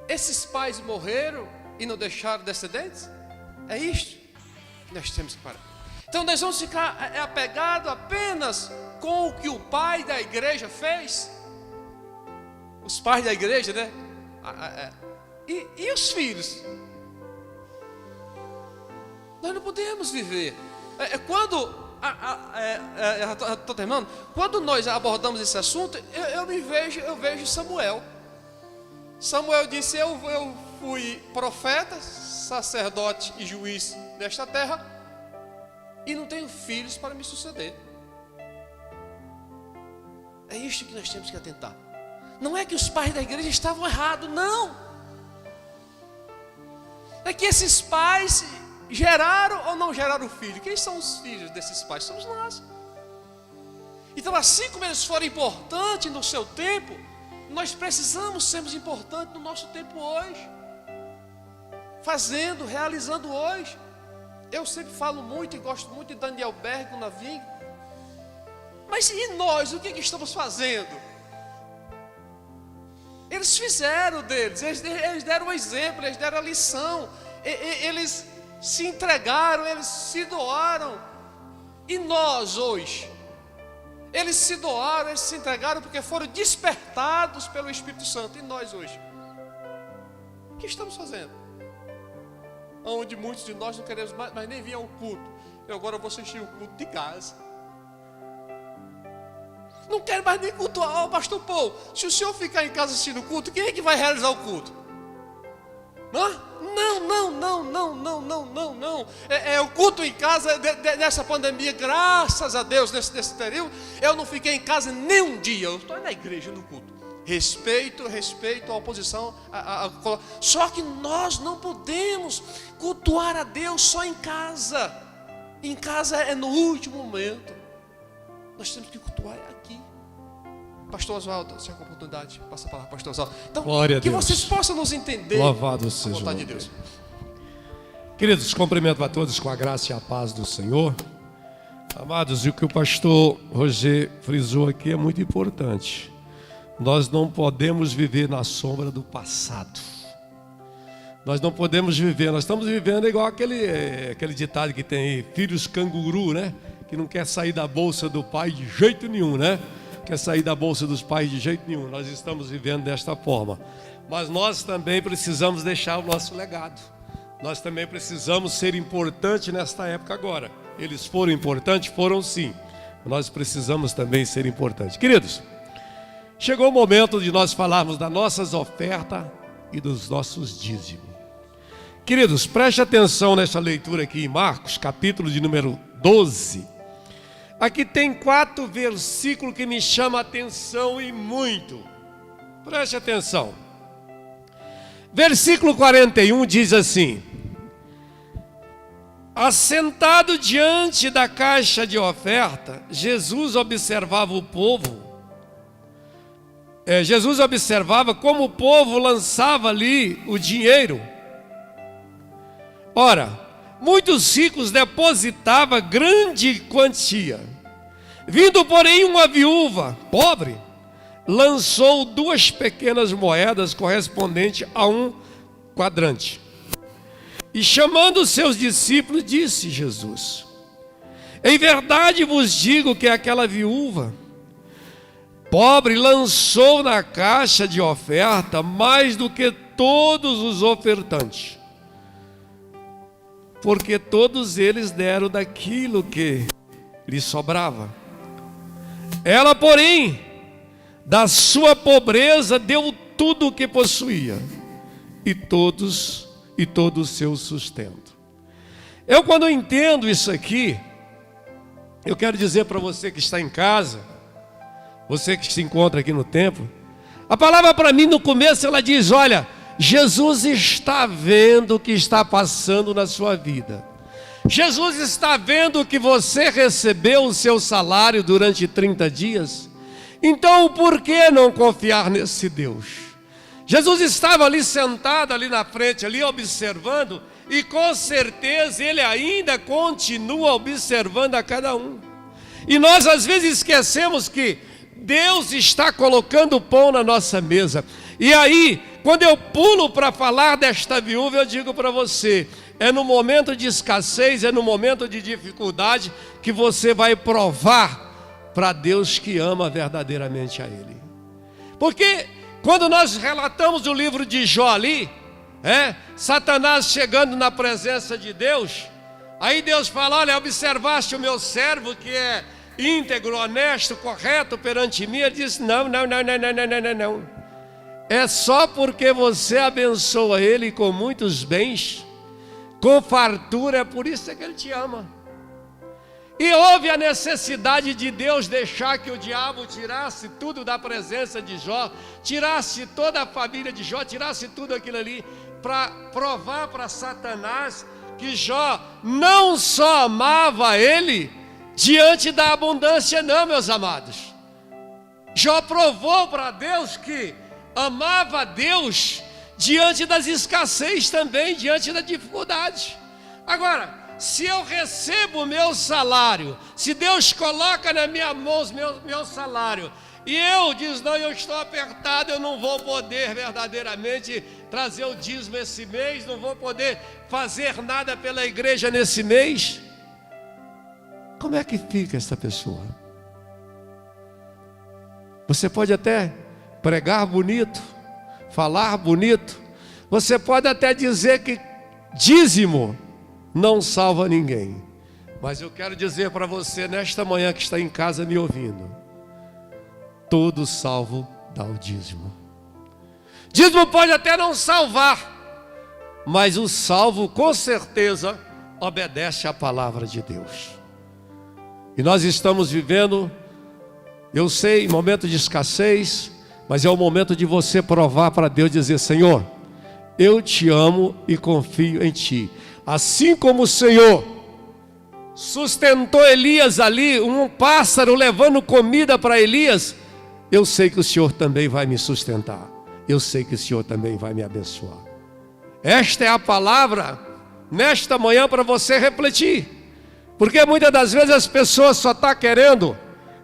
Esses pais morreram e não deixaram descendentes? É isto que nós temos que parar. Então nós vamos ficar apegados apenas com o que o pai da igreja fez? Os pais da igreja, né? E os filhos? Nós não podemos viver. Estou terminando. Quando nós abordamos esse assunto, eu vejo Samuel. Samuel disse: eu fui profeta, sacerdote e juiz desta terra, e não tenho filhos para me suceder. É isto que nós temos que atentar. Não é que os pais da igreja estavam errados, não. É que esses pais geraram ou não geraram filho? Quem são os filhos desses pais? Somos nós. Então, assim como eles foram importantes no seu tempo, nós precisamos sermos importantes no nosso tempo hoje, fazendo, realizando hoje. Eu sempre falo muito e gosto muito de Daniel Berg, do Navig. Mas e nós, o que estamos fazendo? Eles fizeram deles, eles deram o exemplo, eles deram a lição, eles se entregaram, eles se doaram. E nós hoje? Eles se doaram, eles se entregaram porque foram despertados pelo Espírito Santo. E nós hoje? O que estamos fazendo? onde muitos de nós não queremos mais nem vir ao culto. Eu agora vou assistir o culto de casa. Não quero mais nem cultuar. Oh, pastor Paulo, se o senhor ficar em casa assistindo o culto, quem é que vai realizar o culto? Não. É o culto em casa nessa pandemia, graças a Deus, nesse período, eu não fiquei em casa nem um dia. Eu estou na igreja, no culto. Respeito a oposição. Só que nós não podemos cultuar a Deus só em casa. Em casa é no último momento. Nós temos que cultuar aqui. Pastor Oswaldo, se é com oportunidade, passa a palavra, Pastor Oswaldo. Então, glória a que Deus. Vocês possam nos entender. Louvado seja a vontade de Deus. Queridos, cumprimento a todos com a graça e a paz do Senhor. Amados, e o que o pastor Roger frisou aqui é muito importante. Nós não podemos viver na sombra do passado. Nós não podemos viver, nós estamos vivendo igual aquele ditado que tem aí, filhos canguru, né? Que não quer sair da bolsa do pai de jeito nenhum, né? Quer sair da bolsa dos pais de jeito nenhum. Nós estamos vivendo desta forma. Mas nós também precisamos deixar o nosso legado. Nós também precisamos ser importantes nesta época agora. Eles foram importantes? Foram sim. Nós precisamos também ser importantes. Queridos, chegou o momento de nós falarmos das nossas ofertas e dos nossos dízimos. Queridos, preste atenção nessa leitura aqui em Marcos, capítulo de número 12. Aqui tem 4 versículos que me chamam a atenção e muito. Preste atenção. Versículo 41 diz assim: assentado diante da caixa de oferta, Jesus observava o povo. Jesus observava como o povo lançava ali o dinheiro. Ora, muitos ricos depositavam grande quantia. Vindo, porém, uma viúva pobre, lançou 2 pequenas moedas correspondentes a 1 quadrante. E chamando os seus discípulos, disse Jesus: em verdade vos digo que aquela viúva pobre lançou na caixa de oferta mais do que todos os ofertantes, porque todos eles deram daquilo que lhe sobrava. Ela, porém, da sua pobreza deu tudo o que possuía, e todo o seu sustento. Eu, quando entendo isso aqui, eu quero dizer para você que está em casa, você que se encontra aqui no templo, a palavra para mim no começo ela diz: olha, Jesus está vendo o que está passando na sua vida. Jesus está vendo que você recebeu o seu salário durante 30 dias. Então, por que não confiar nesse Deus? Jesus estava ali sentado ali na frente, ali observando, e com certeza Ele ainda continua observando a cada um. E nós às vezes esquecemos que Deus está colocando pão na nossa mesa. E aí, quando eu pulo para falar desta viúva, eu digo para você, é no momento de escassez, é no momento de dificuldade que você vai provar para Deus que ama verdadeiramente a Ele. Porque quando nós relatamos o livro de Jó ali, Satanás chegando na presença de Deus, aí Deus fala: olha, observaste o meu servo que é íntegro, honesto, correto perante mim? Ele disse: não. É só porque você abençoa ele com muitos bens, com fartura, é por isso que ele te ama. E houve a necessidade de Deus deixar que o diabo tirasse tudo da presença de Jó, tirasse toda a família de Jó, tirasse tudo aquilo ali, para provar para Satanás que Jó não só amava ele diante da abundância, não, meus amados. Jó provou para Deus que amava a Deus diante das escassez também, diante da dificuldade. Agora, se eu recebo o meu salário, se Deus coloca na minha mão meu salário, e eu diz: não, eu estou apertado, eu não vou poder verdadeiramente trazer o dízimo esse mês, não vou poder fazer nada pela igreja nesse mês, como é que fica essa pessoa? Você pode até pregar bonito, falar bonito, você pode até dizer que dízimo não salva ninguém. Mas eu quero dizer para você nesta manhã que está em casa me ouvindo: todo salvo dá o dízimo. Dízimo pode até não salvar, mas o salvo com certeza obedece à palavra de Deus. E nós estamos vivendo, eu sei, momento de escassez, mas é o momento de você provar para Deus, dizer: Senhor, eu te amo e confio em ti. Assim como o Senhor sustentou Elias ali, um pássaro levando comida para Elias, eu sei que o Senhor também vai me sustentar. Eu sei que o Senhor também vai me abençoar. Esta é a palavra nesta manhã para você refletir. Porque muitas das vezes as pessoas só estão querendo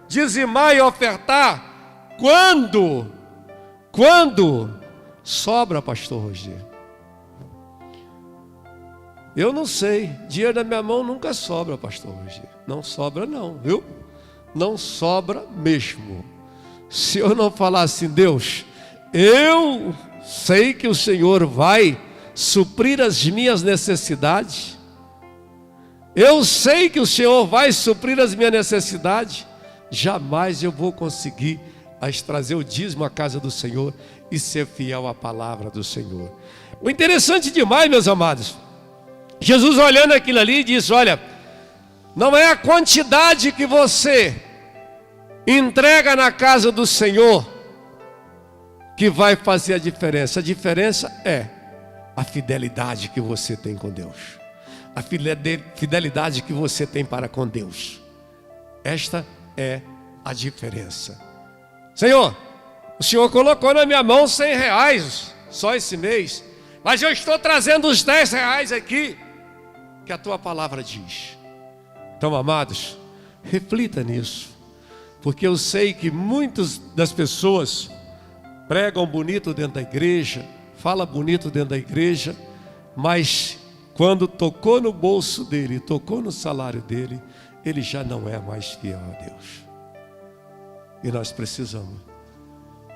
dizimar e ofertar quando sobra, pastor Rogério. Eu não sei, dinheiro na minha mão nunca sobra, pastor Rogério. Não sobra não, viu? Não sobra mesmo. Se eu não falar assim: Deus, eu sei que o Senhor vai suprir as minhas necessidades, eu sei que o Senhor vai suprir as minhas necessidades, jamais eu vou conseguir trazer o dízimo à casa do Senhor e ser fiel à palavra do Senhor. O interessante demais, meus amados, Jesus olhando aquilo ali diz: olha, não é a quantidade que você entrega na casa do Senhor que vai fazer a diferença é a fidelidade que você tem com Deus, a fidelidade que você tem para com Deus. Esta é a diferença. Senhor, o Senhor colocou na minha mão R$100 só esse mês, mas eu estou trazendo os R$10 aqui que a tua palavra diz. Então, amados, reflita nisso, porque eu sei que muitas das pessoas pregam bonito dentro da igreja, fala bonito dentro da igreja, mas quando tocou no bolso dele, tocou no salário dele, ele já não é mais fiel a Deus. E nós precisamos.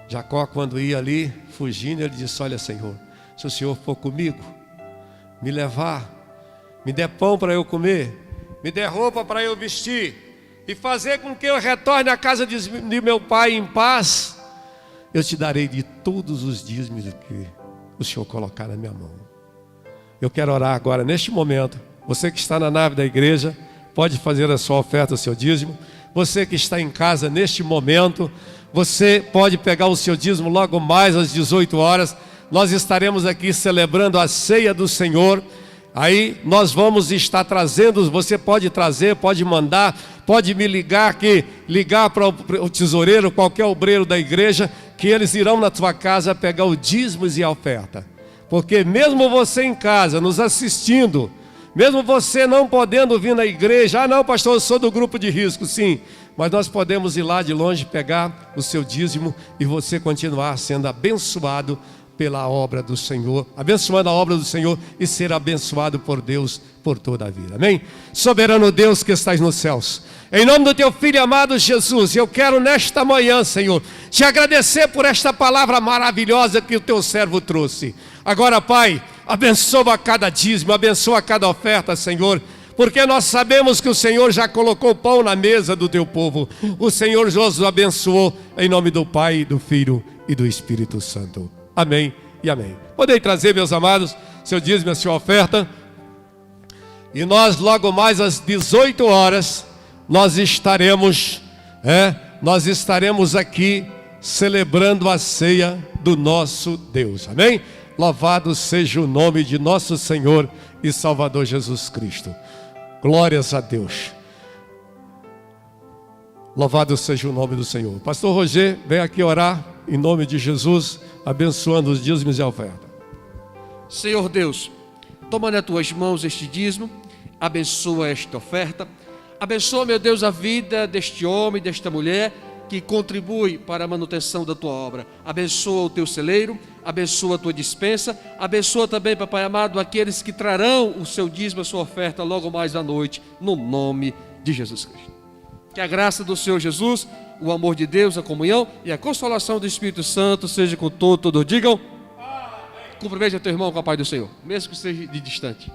Jacó, quando ia ali fugindo, ele disse: olha, Senhor, se o Senhor for comigo, me levar, me der pão para eu comer, me der roupa para eu vestir, e fazer com que eu retorne à casa de meu pai em paz, eu te darei de todos os dízimos que o Senhor colocar na minha mão. Eu quero orar agora, neste momento. Você que está na nave da igreja, pode fazer a sua oferta, o seu dízimo. Você que está em casa neste momento, você pode pegar o seu dízimo logo mais às 18 horas. Nós estaremos aqui celebrando a ceia do Senhor. Aí nós vamos estar trazendo, você pode trazer, pode mandar, pode me ligar aqui, ligar para o tesoureiro, qualquer obreiro da igreja, que eles irão na tua casa pegar o dízimos e a oferta. Porque mesmo você em casa, nos assistindo, mesmo você não podendo vir na igreja: não, pastor, eu sou do grupo de risco. Sim, mas nós podemos ir lá de longe, pegar o seu dízimo e você continuar sendo abençoado pela obra do Senhor, abençoando a obra do Senhor e ser abençoado por Deus por toda a vida. Amém? Soberano Deus que estás nos céus, em nome do teu Filho amado Jesus, eu quero nesta manhã, Senhor, te agradecer por esta palavra maravilhosa que o teu servo trouxe. Agora, Pai, abençoa cada dízimo, abençoa cada oferta, Senhor, porque nós sabemos que o Senhor já colocou pão na mesa do teu povo. O Senhor nos abençoou, em nome do Pai, do Filho e do Espírito Santo. Amém e amém. Podem trazer, meus amados, seu dízimo, a sua oferta. E nós logo mais às 18 horas, nós estaremos aqui celebrando a ceia do nosso Deus. Amém? Louvado seja o nome de nosso Senhor e Salvador Jesus Cristo. Glórias a Deus. Louvado seja o nome do Senhor. Pastor Roger, vem aqui orar em nome de Jesus, abençoando os dízimos e a oferta. Senhor Deus, toma nas tuas mãos este dízimo, abençoa esta oferta, abençoa, meu Deus, a vida deste homem, desta mulher que contribui para a manutenção da tua obra. Abençoa o teu celeiro, abençoa a tua despensa, abençoa também, papai amado, aqueles que trarão o seu dízimo, a sua oferta logo mais à noite, no nome de Jesus Cristo. Que a graça do Senhor Jesus, o amor de Deus, a comunhão e a consolação do Espírito Santo seja com todos. Digam amém. Cumprimente o teu irmão com a paz do Senhor, mesmo que seja de distante.